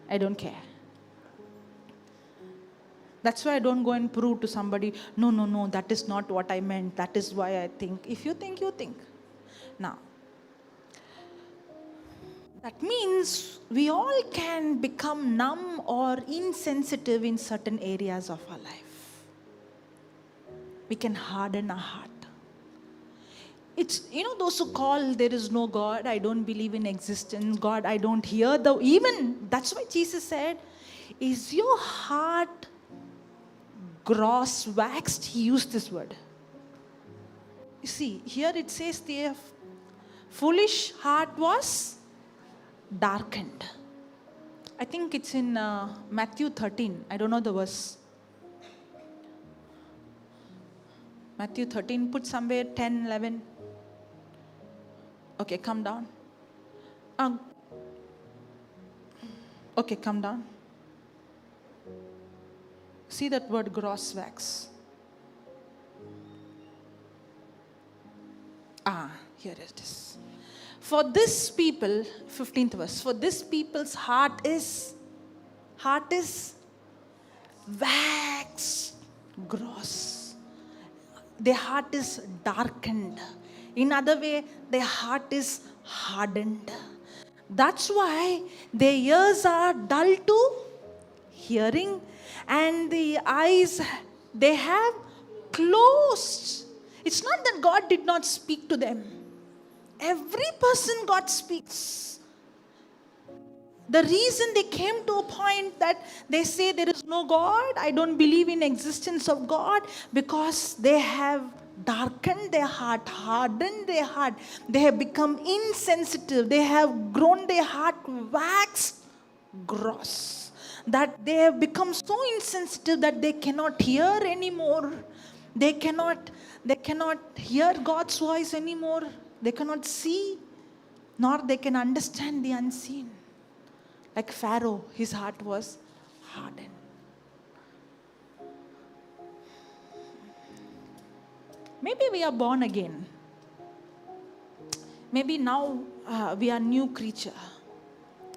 I don't care. That's why I don't go and prove to somebody, no, that is not what I meant. That is why I think. If you think, you think. Now, that means we all can become numb or insensitive in certain areas of our life. We can harden our heart. It's, those who call there is no God, I don't believe in existence, God, I don't hear even, that's why Jesus said, is your heart gross waxed? He used this word. You see, here it says the foolish heart was darkened. I think it's in Matthew 13. I don't know the verse. Matthew 13, put somewhere 10, 11. Okay, come down. Okay, come down. See that word gross wax. Here it is. For this people, 15th verse, for this people's heart is waxed gross. Their heart is darkened. In other way, their heart is hardened. That's why their ears are dull to hearing, and the eyes they have closed. It's not that God did not speak to them. Every person God speaks. The reason they came to a point that they say there is no God, I don't believe in existence of God, because they have darkened their heart, hardened their heart. They have become insensitive. They have grown their heart waxed gross. That they have become so insensitive that they cannot hear anymore. They cannot hear God's voice anymore. They cannot see, nor they can understand the unseen. Like Pharaoh, his heart was hardened. Maybe we are born again. Maybe now we are new creature.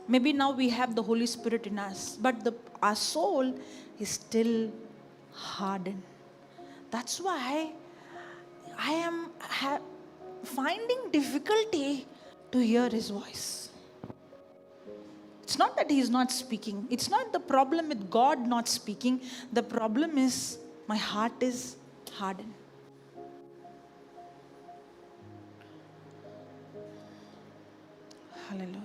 Maybe now we have the Holy Spirit in us. But our soul is still hardened. That's why I am finding difficulty to hear His voice. It's not that He is not speaking. It's not the problem with God not speaking. The problem is my heart is hardened. Hallelujah.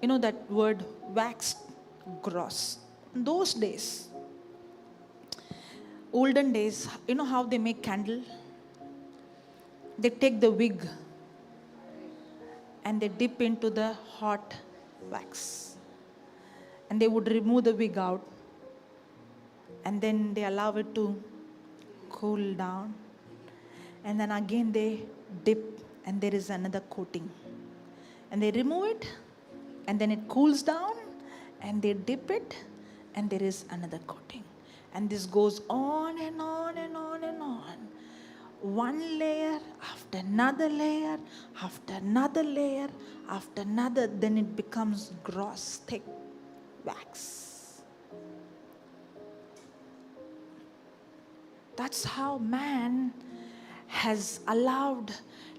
You know that word waxed gross. In those days, olden days, you know how they make candle? They take the wick and they dip into the hot wax. And they would remove the wig out. And then they allow it to cool down. And then again they dip and there is another coating. And they remove it and then it cools down and they dip it and there is another coating. And this goes on and on and on and on. One layer after another layer, after another layer, after another, then it becomes gross, thick wax. That's how man has allowed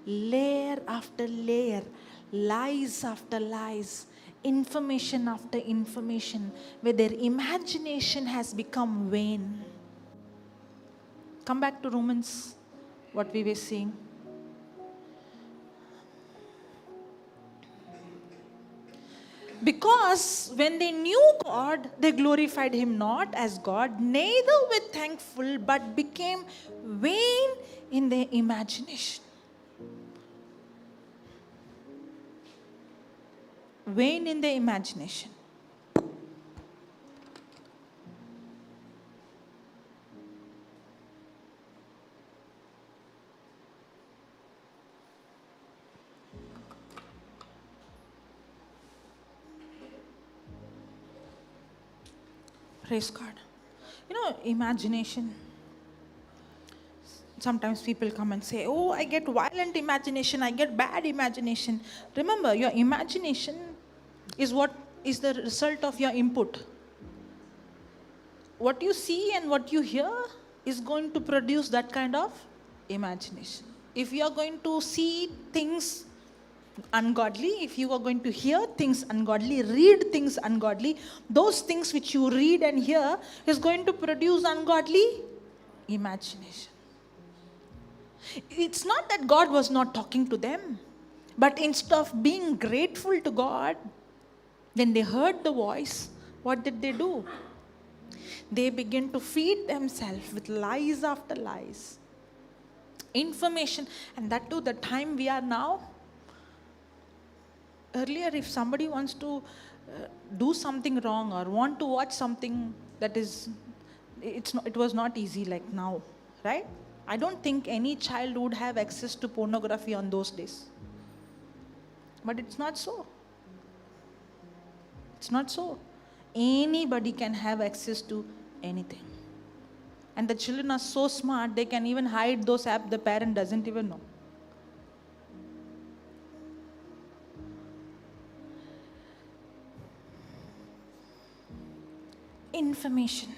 layer after layer, lies after lies, information after information, where their imagination has become vain. Come back to Romans, what we were seeing. Because when they knew God, they glorified Him not as God, neither were thankful, but became vain in their imagination. Vain in their imagination. Praise God. You know, imagination. Sometimes people come and say, oh, I get violent imagination, I get bad imagination. Remember, your imagination is what is the result of your input. What you see and what you hear is going to produce that kind of imagination. If you are going to see things ungodly, if you are going to hear things ungodly, read things ungodly, those things which you read and hear is going to produce ungodly imagination. It's not that God was not talking to them, but instead of being grateful to God, when they heard the voice, what did they do? They began to feed themselves with lies after lies, information, and that too the time we are now. Earlier, if somebody wants to do something wrong or want to watch something that is, it was not easy like now, right? I don't think any child would have access to pornography on those days. But it's not so. It's not so. Anybody can have access to anything. And the children are so smart, they can even hide those apps the parent doesn't even know. Information.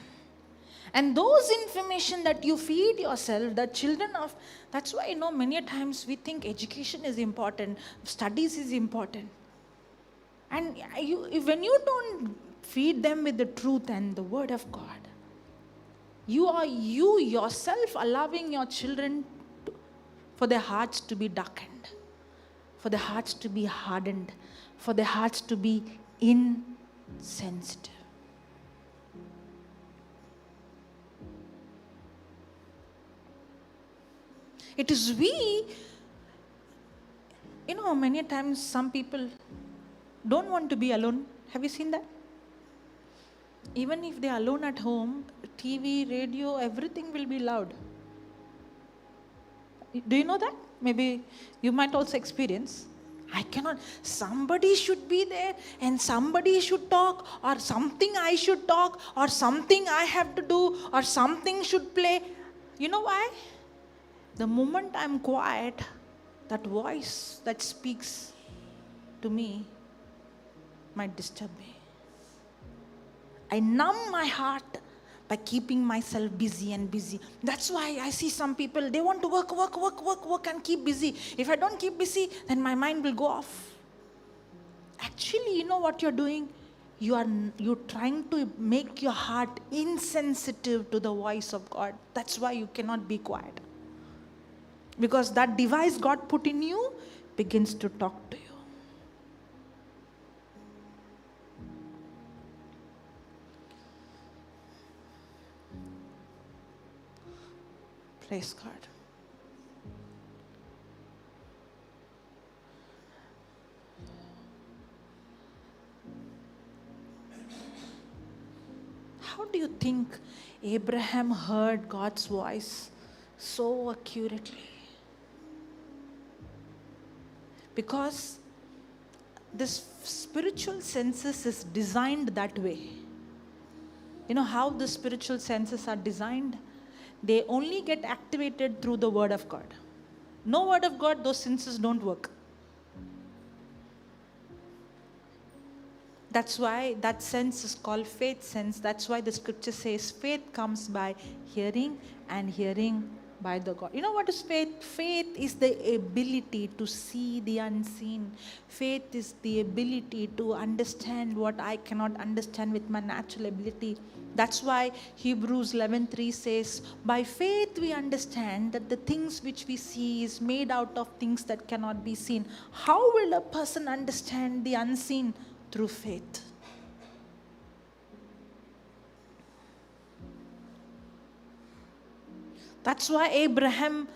And those information that you feed yourself, the children of, that's why, many times we think education is important, studies is important. And when you don't feed them with the truth and the word of God, you are yourself allowing your children for their hearts to be darkened, for the hearts to be hardened, for the hearts to be insensitive. It is we, many times some people don't want to be alone. Have you seen that? Even if they are alone at home, TV, radio, everything will be loud. Do you know that? Maybe you might also experience. I cannot, somebody should be there and somebody should talk, or something I should talk, or something I have to do, or something should play. You know why? The moment I'm quiet, that voice that speaks to me might disturb me. I numb my heart by keeping myself busy and busy. That's why I see some people, they want to work and keep busy. If I don't keep busy, then my mind will go off. Actually, you know what you're doing? You're trying to make your heart insensitive to the voice of God. That's why you cannot be quiet. Because that device God put in you begins to talk to you. Praise God. How do you think Abraham heard God's voice so accurately? Because this spiritual senses is designed that way. You know how the spiritual senses are designed? They only get activated through the word of God. No word of God, those senses don't work. That's why that sense is called faith sense. That's why the scripture says faith comes by hearing, and hearing by the God. You know what is faith? Faith is the ability to see the unseen. Faith is the ability to understand what I cannot understand with my natural ability. That's why Hebrews 11:3 says, by faith we understand that the things which we see is made out of things that cannot be seen. How will a person understand the unseen? Through faith. That's why Abraham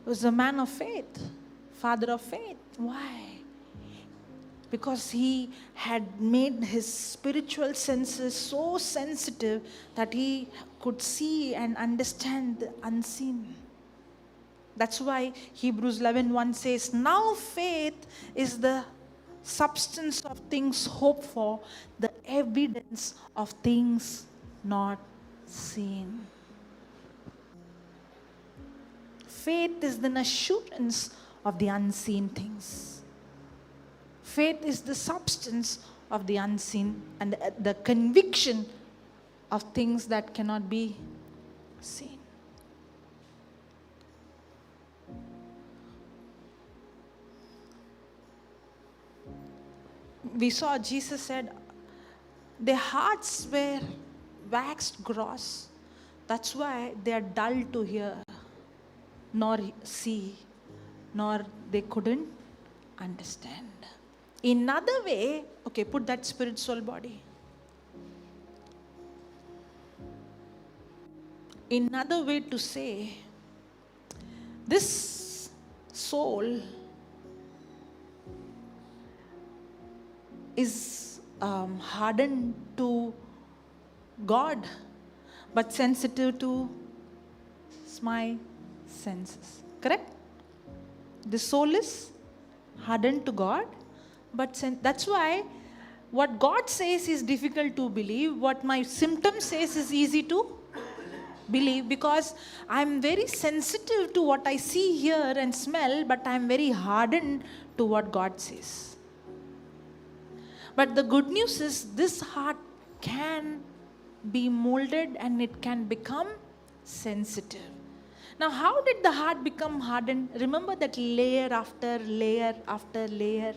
was a man of faith, father of faith. Why? Because he had made his spiritual senses so sensitive that he could see and understand the unseen. That's why Hebrews 11:1 says, now faith is the substance of things hoped for, the evidence of things not seen. Faith is the assurance of the unseen things. Faith is the substance of the unseen and the conviction of things that cannot be seen. We saw Jesus said, their hearts were waxed gross. That's why they are dull to hear, nor see, nor they couldn't understand. In another way, okay, put that spirit, soul, body. In another way to say, this soul is hardened to God, but sensitive to my senses. Correct? The soul is hardened to God, but that's why what God says is difficult to believe. What my symptom says is easy to believe, because I'm very sensitive to what I see, hear and smell, but I'm very hardened to what God says. But the good news is this heart can be molded and it can become sensitive. Now, how did the heart become hardened? Remember that layer after layer after layer.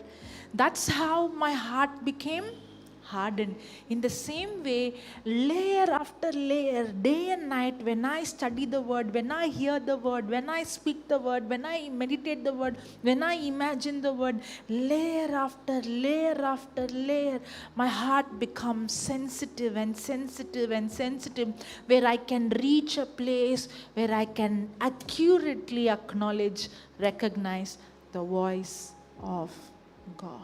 That's how my heart became hardened. In the same way, layer after layer, day and night, when I study the word, when I hear the word, when I speak the word, when I meditate the word, when I imagine the word, layer after layer after layer, my heart becomes sensitive and sensitive and sensitive, where I can reach a place where I can accurately acknowledge, recognize the voice of God.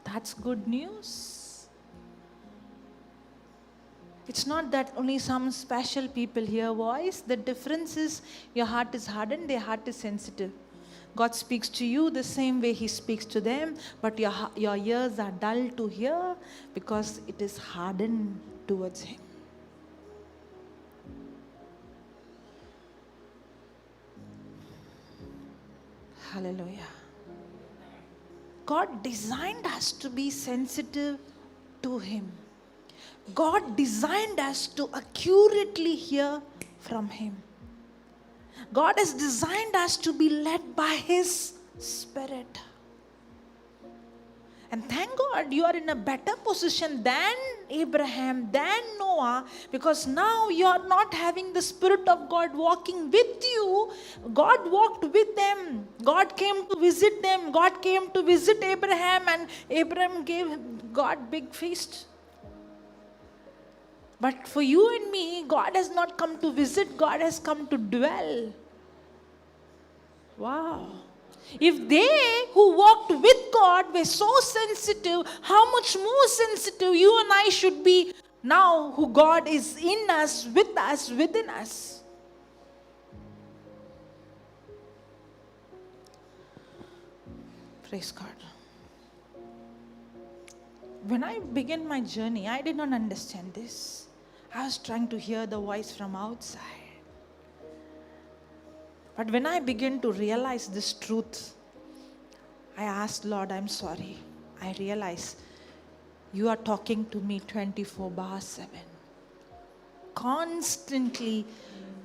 That's good news. It's not that only some special people hear voice. The difference is your heart is hardened, their heart is sensitive. God speaks to you the same way He speaks to them, but your ears are dull to hear because it is hardened towards Him. Hallelujah. God designed us to be sensitive to Him. God designed us to accurately hear from Him. God has designed us to be led by His Spirit. And thank God you are in a better position than Abraham, than Noah, because now you are not having the Spirit of God walking with you. God walked with them. God came to visit them. God came to visit Abraham, and Abraham gave God big feast. But for you and me, God has not come to visit, God has come to dwell. Wow. If they who walked with God were so sensitive, how much more sensitive you and I should be now who God is in us, within us. Praise God. When I began my journey, I did not understand this. I was trying to hear the voice from outside. But when I began to realize this truth, I asked, Lord, I'm sorry. I realize you are talking to me 24/7. Constantly,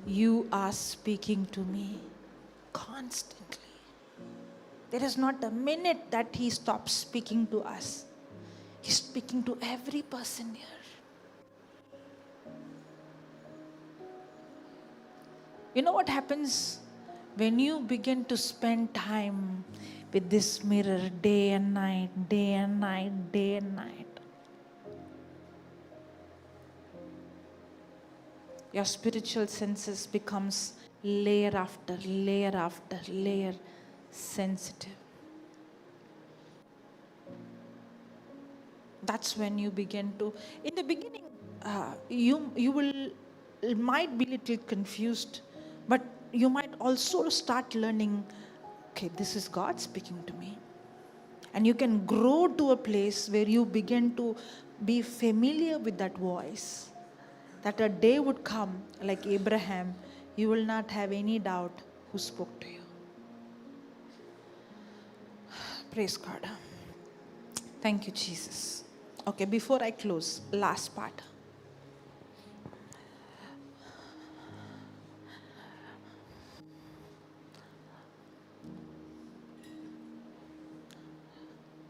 you are speaking to me. Constantly. There is not a minute that He stops speaking to us. He's speaking to every person here. You know what happens when you begin to spend time with this mirror day and night, day and night, day and night? Your spiritual senses becomes layer after layer sensitive. That's when you begin to, in the beginning, you might be a little confused, but you might also start learning, okay, this is God speaking to me. And you can grow to a place where you begin to be familiar with that voice. That a day would come, like Abraham, you will not have any doubt who spoke to you. Praise God. Thank you, Jesus. Okay, before I close, last part.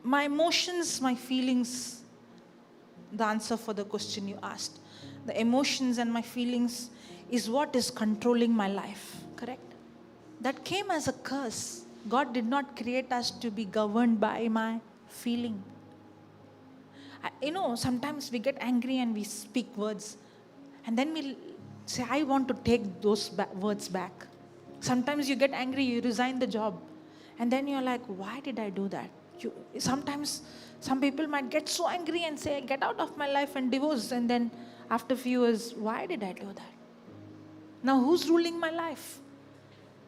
My emotions, my feelings, the answer for the question you asked. The emotions and my feelings is what is controlling my life, correct? That came as a curse. God did not create us to be governed by my feeling. Sometimes we get angry and we speak words, and then we say, I want to take those words back. Sometimes you get angry, you resign the job, and then you're like, why did I do that? Sometimes some people might get so angry and say, get out of my life and divorce, and then after a few years, why did I do that? Now who's ruling my life?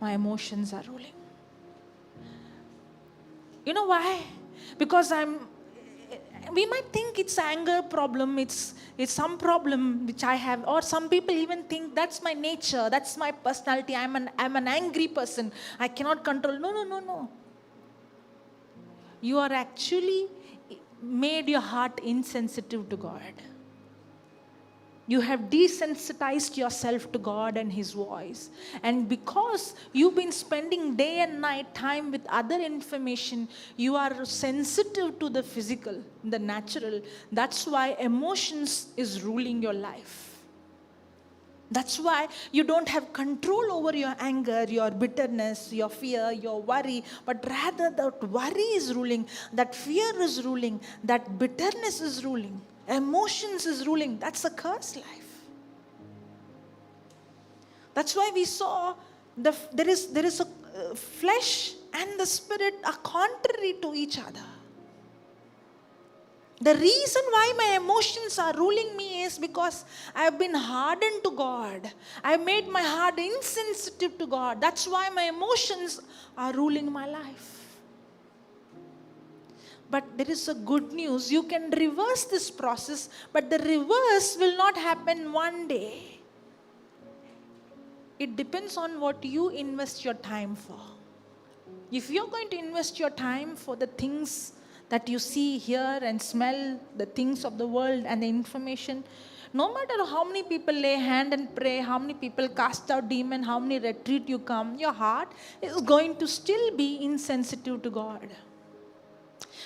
My emotions are ruling. You know why? Because we might think it's anger problem, it's some problem which I have, or some people even think that's my nature, that's my personality, I'm an angry person, I cannot control. No. You are actually made your heart insensitive to God. You have desensitized yourself to God and His voice. And because you've been spending day and night time with other information, you are sensitive to the physical, the natural. That's why emotions is ruling your life. That's why you don't have control over your anger, your bitterness, your fear, your worry, but rather that worry is ruling, that fear is ruling, that bitterness is ruling, emotions is ruling. That's a cursed life. That's why we saw there is a flesh and the spirit are contrary to each other. The reason why my emotions are ruling me is because I have been hardened to God. I have made my heart insensitive to God. That's why my emotions are ruling my life. But there is a good news. You can reverse this process, but the reverse will not happen one day. It depends on what you invest your time for. If you're going to invest your time for the things that you see, hear and smell, the things of the world and the information, no matter how many people lay hand and pray, how many people cast out demon, how many retreat you come, your heart is going to still be insensitive to God.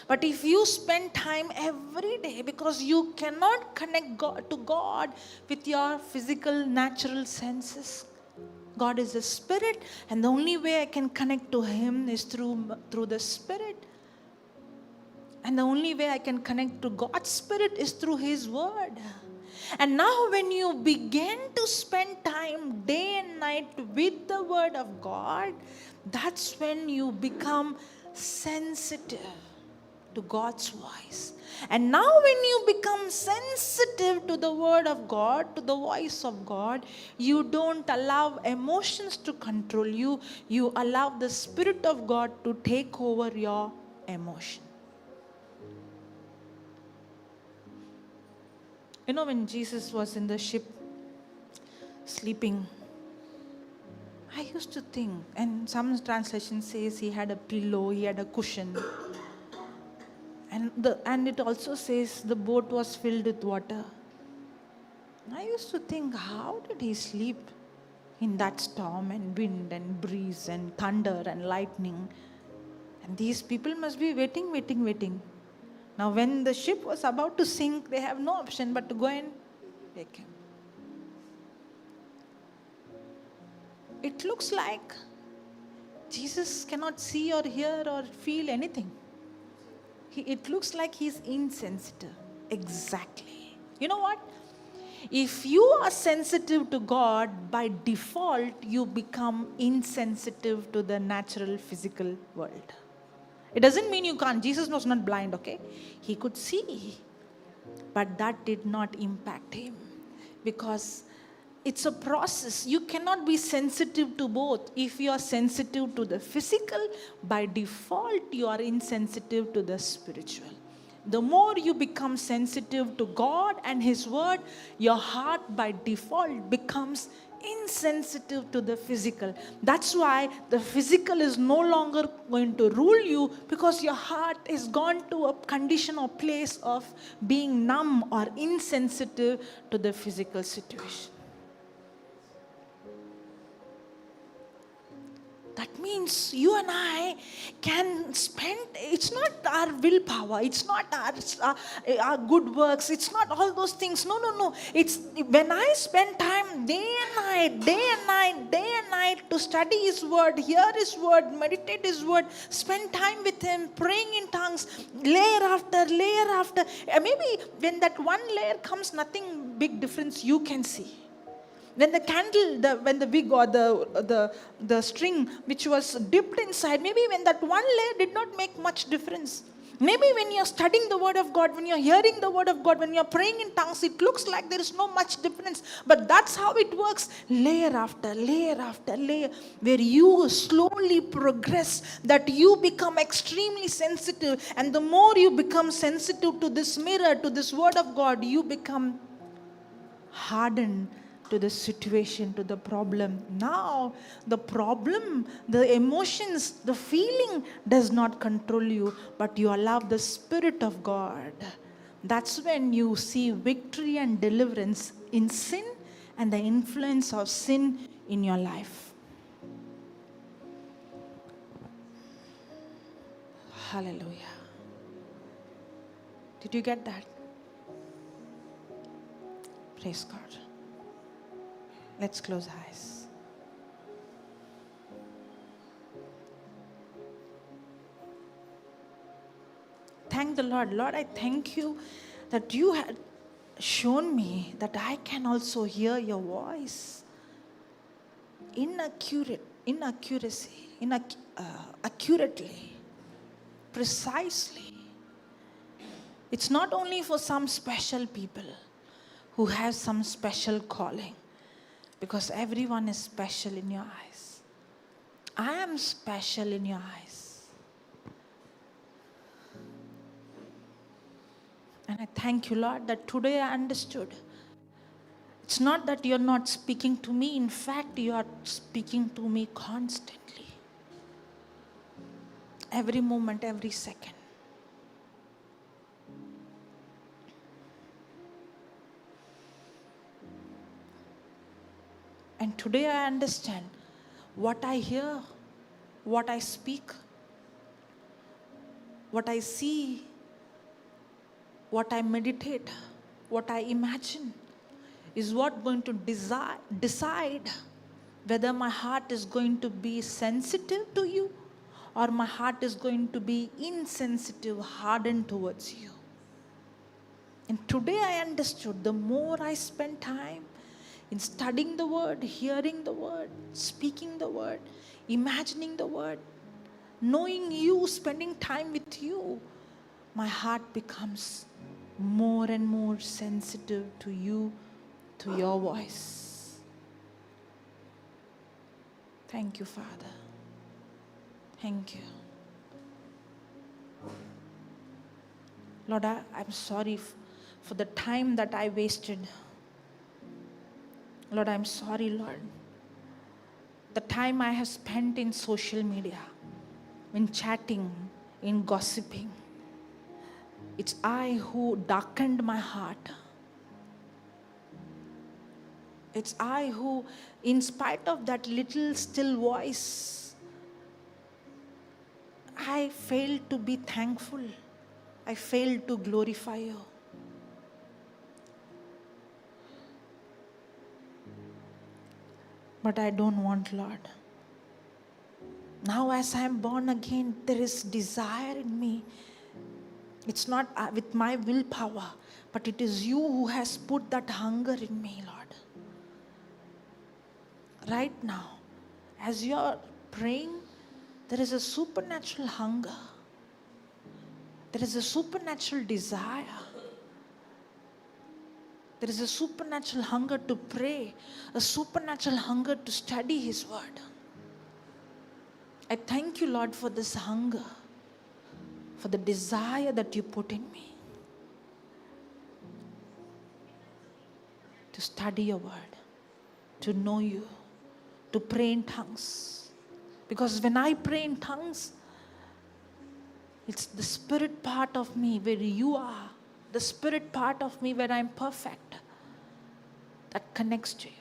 But if you spend time every day, because you cannot connect to God with your physical, natural senses. God is a spirit, and the only way I can connect to Him is through the Spirit. And the only way I can connect to God's Spirit is through His Word. And now when you begin to spend time day and night with the Word of God, that's when you become sensitive to God's voice. And now when you become sensitive to the Word of God, to the voice of God, you don't allow emotions to control you. You allow the Spirit of God to take over your emotion. You know, when Jesus was in the ship sleeping, I used to think, and some translation says he had a pillow, he had a cushion. And it also says the boat was filled with water. I used to think, how did he sleep in that storm and wind and breeze and thunder and lightning? And these people must be waiting. Now when the ship was about to sink, they have no option but to go and wake him. It looks like Jesus cannot see or hear or feel anything. It looks like he's insensitive. Exactly. You know what? If you are sensitive to God, by default, you become insensitive to the natural physical world. It doesn't mean you can't. Jesus was not blind, okay? He could see. But that did not impact him. Because it's a process. You cannot be sensitive to both. If you are sensitive to the physical, by default, you are insensitive to the spiritual. The more you become sensitive to God and His Word, your heart by default becomes insensitive to the physical. That's why the physical is no longer going to rule you, because your heart is gone to a condition or place of being numb or insensitive to the physical situation. That means you and I can spend, it's not our willpower, it's not our good works, it's not all those things. No. It's when I spend time day and night to study His Word, hear His Word, meditate His Word, spend time with Him, praying in tongues, layer after layer after. Maybe when that one layer comes, nothing big difference you can see. When the candle, when the wig or the string which was dipped inside, maybe when that one layer did not make much difference. Maybe when you're studying the Word of God, when you're hearing the Word of God, when you're praying in tongues, it looks like there is no much difference. But that's how it works, layer after layer after layer, where you slowly progress, that you become extremely sensitive. And the more you become sensitive to this mirror, to this Word of God, you become hardened to the situation, to the problem. Now, the problem, the emotions, the feeling does not control you, but you allow the Spirit of God, That's when you see victory and deliverance in sin and the influence of sin in your life. Hallelujah. Did you get that? Praise God. Let's close our eyes. Thank the Lord. Lord, I thank you that you had shown me that I can also hear your voice accurately, precisely. It's not only for some special people who have some special calling, because everyone is special in your eyes. I am special in your eyes. And I thank you, Lord, that today I understood. It's not that you're not speaking to me. In fact, you are speaking to me constantly. Every moment, every second. And today I understand what I hear, what I speak, what I see, what I meditate, what I imagine is what going to decide whether my heart is going to be sensitive to you or my heart is going to be insensitive, hardened towards you. And today I understood, the more I spend time in studying the word, hearing the word, speaking the word, imagining the word, knowing you, spending time with you, my heart becomes more and more sensitive to you, to your voice. Thank you, Father. Thank you. Lord, I'm sorry for the time that I wasted. Lord, I'm sorry, Lord. The time I have spent in social media, in chatting, in gossiping. It's I who darkened my heart. It's I who, in spite of that little still voice, I failed to be thankful. I failed to glorify you. But I don't want, Lord. Now as I am born again, there is desire in me. It's not with my willpower, but it is you who has put that hunger in me, Lord. Right now, as you are praying, there is a supernatural hunger. There is a supernatural desire. There is a supernatural hunger to pray, a supernatural hunger to study His word. I thank you, Lord, for this hunger, for the desire that you put in me to study your word, to know you, to pray in tongues. Because when I pray in tongues, it's the spirit part of me where you are, the spirit part of me where I'm perfect, that connects to you.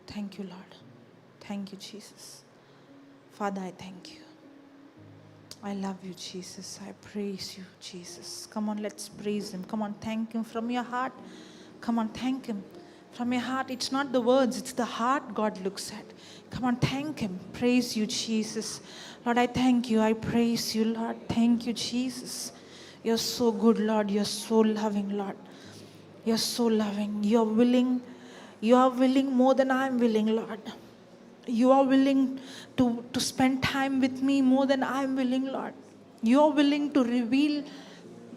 Thank you, Lord. Thank you, Jesus. Father, I thank you. I love you, Jesus. I praise you, Jesus. Come on, let's praise Him. Come on, thank Him from your heart. Come on, thank Him from your heart. It's not the words, it's the heart God looks at. Come on, thank Him. Praise you, Jesus. Lord, I thank you. I praise you, Lord. Thank you, Jesus. You're so good, Lord. You're so loving, Lord. You're so loving. You're willing. You are willing more than I'm willing, Lord. You are willing to spend time with me more than I'm willing, Lord. You are willing to reveal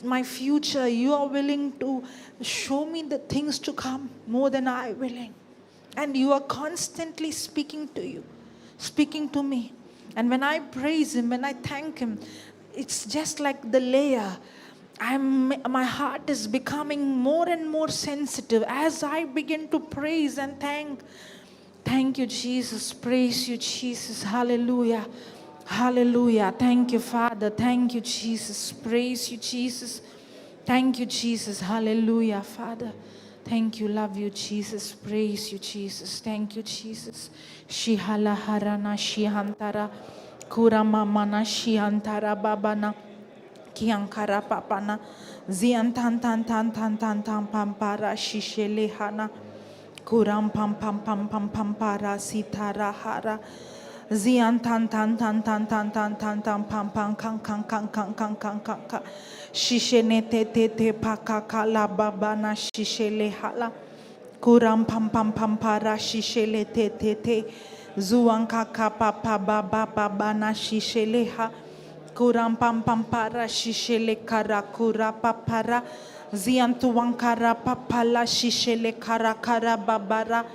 my future. You are willing to show me the things to come more than I'm willing. And you are constantly speaking to me. And when I praise Him, when I thank Him, it's just like the layer. My heart is becoming more and more sensitive as I begin to praise and thank. Thank you, Jesus. Praise you, Jesus. Hallelujah. Hallelujah. Thank you, Father. Thank you, Jesus. Praise you, Jesus. Thank you, Jesus. Hallelujah, Father. Thank you, love you, Jesus. Praise you, Jesus. Thank you, Jesus. Shihala harana shihantara kuramamana shihantara babana kiankara papana ziantan tan tan tan tan tan pampara shishelehana kuram pam pam pam pam pam para sitara hara zian tan tan tan tan tan tan tan tan pam pam kan kan kan kan kan kan kan kan shishene te te te pa ka ka la babana shishele hala kuram pam pam pam para shishele te te te zuan ka ka pa pa ba ba ba ba na shishele ha kuram pam pam para shishele kara kura papara ziantuan kara papala shishele kara kara babara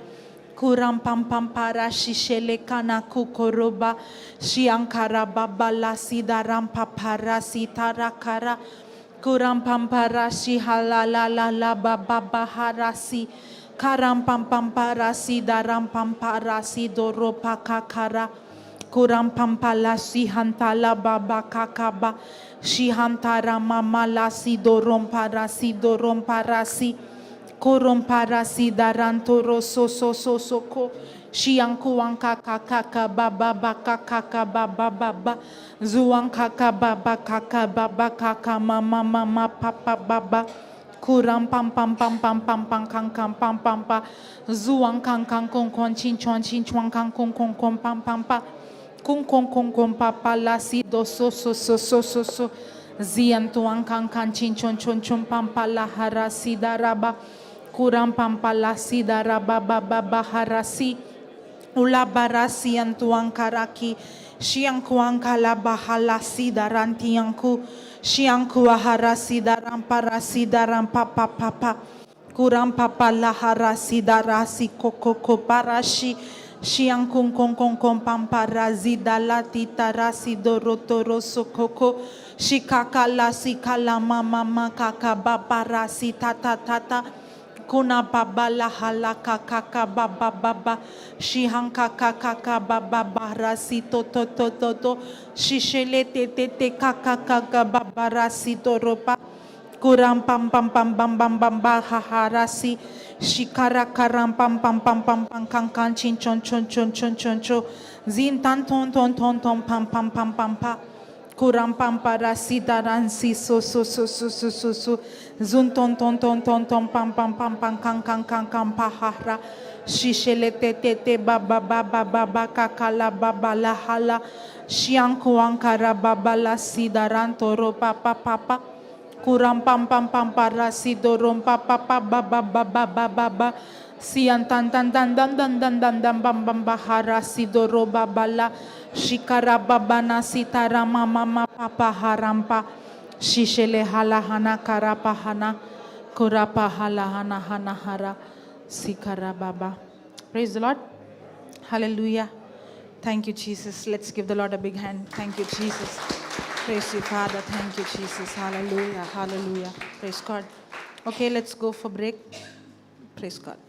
kuram pam pam para shishele kana kukoroba shiankara babala sidaram papara sitara kara kuram pam para shihalala la la baba harasi karam pam pam para sidaram pam para sidoro pakakara kuram pampala sihantala baba kakaba shihantara mamala sidorom parasi korom parasi darantoro so ko shiankuanka kakaka baba baka kaka baba baba zuanka baba kaka baba kaka mama mama papa baba kuram pam pam pam pam pam pam kang kang pam pam pa zuang kang kang kong kong chin chuang kang kong kong kong pam pam pa kung kong kong kong papa la si do so zian tuang kang kan chin chon pam pa la harasi daraba kuram pam pa la si daraba baba harasi ula barasi antuang karaki siang kuang kala bahala si daranti angku siang kuaharasi daram parasi daram papa kuram papa la harasi darasi koko parashi siang kung kong pamparazi dalati tarasi dorotoro sokoko shikaka la si kala mama kaka babarasi tata kuna baba la halaka kaka baba shihanka kaka baba barasi to shishele te kaka baba rasi toropa kuram pam pam pam bam bam bam ba harasi shikara karam pam pam pam pam pam kan kan chin chon zin tan ton pam pam pam pam pa kuram pam para sidaran si so zun ton pam pam pam pam kan pahara shishele te baba kakala baba la hala shiang kuankara baba la sidaran toro papa kuram pam pam para sidorom papa baba sian tan bam bahara sidoro babala shikara babana sitara mama papa harampa shishele halahana karapahana kurapa halahana hana hara sikara baba. Praise the Lord. Hallelujah. Thank you, Jesus. Let's give the Lord a big hand. Thank you, Jesus. Praise you, Father. Thank you, Jesus. Hallelujah. Hallelujah. Praise God. Okay, let's go for break. Praise God.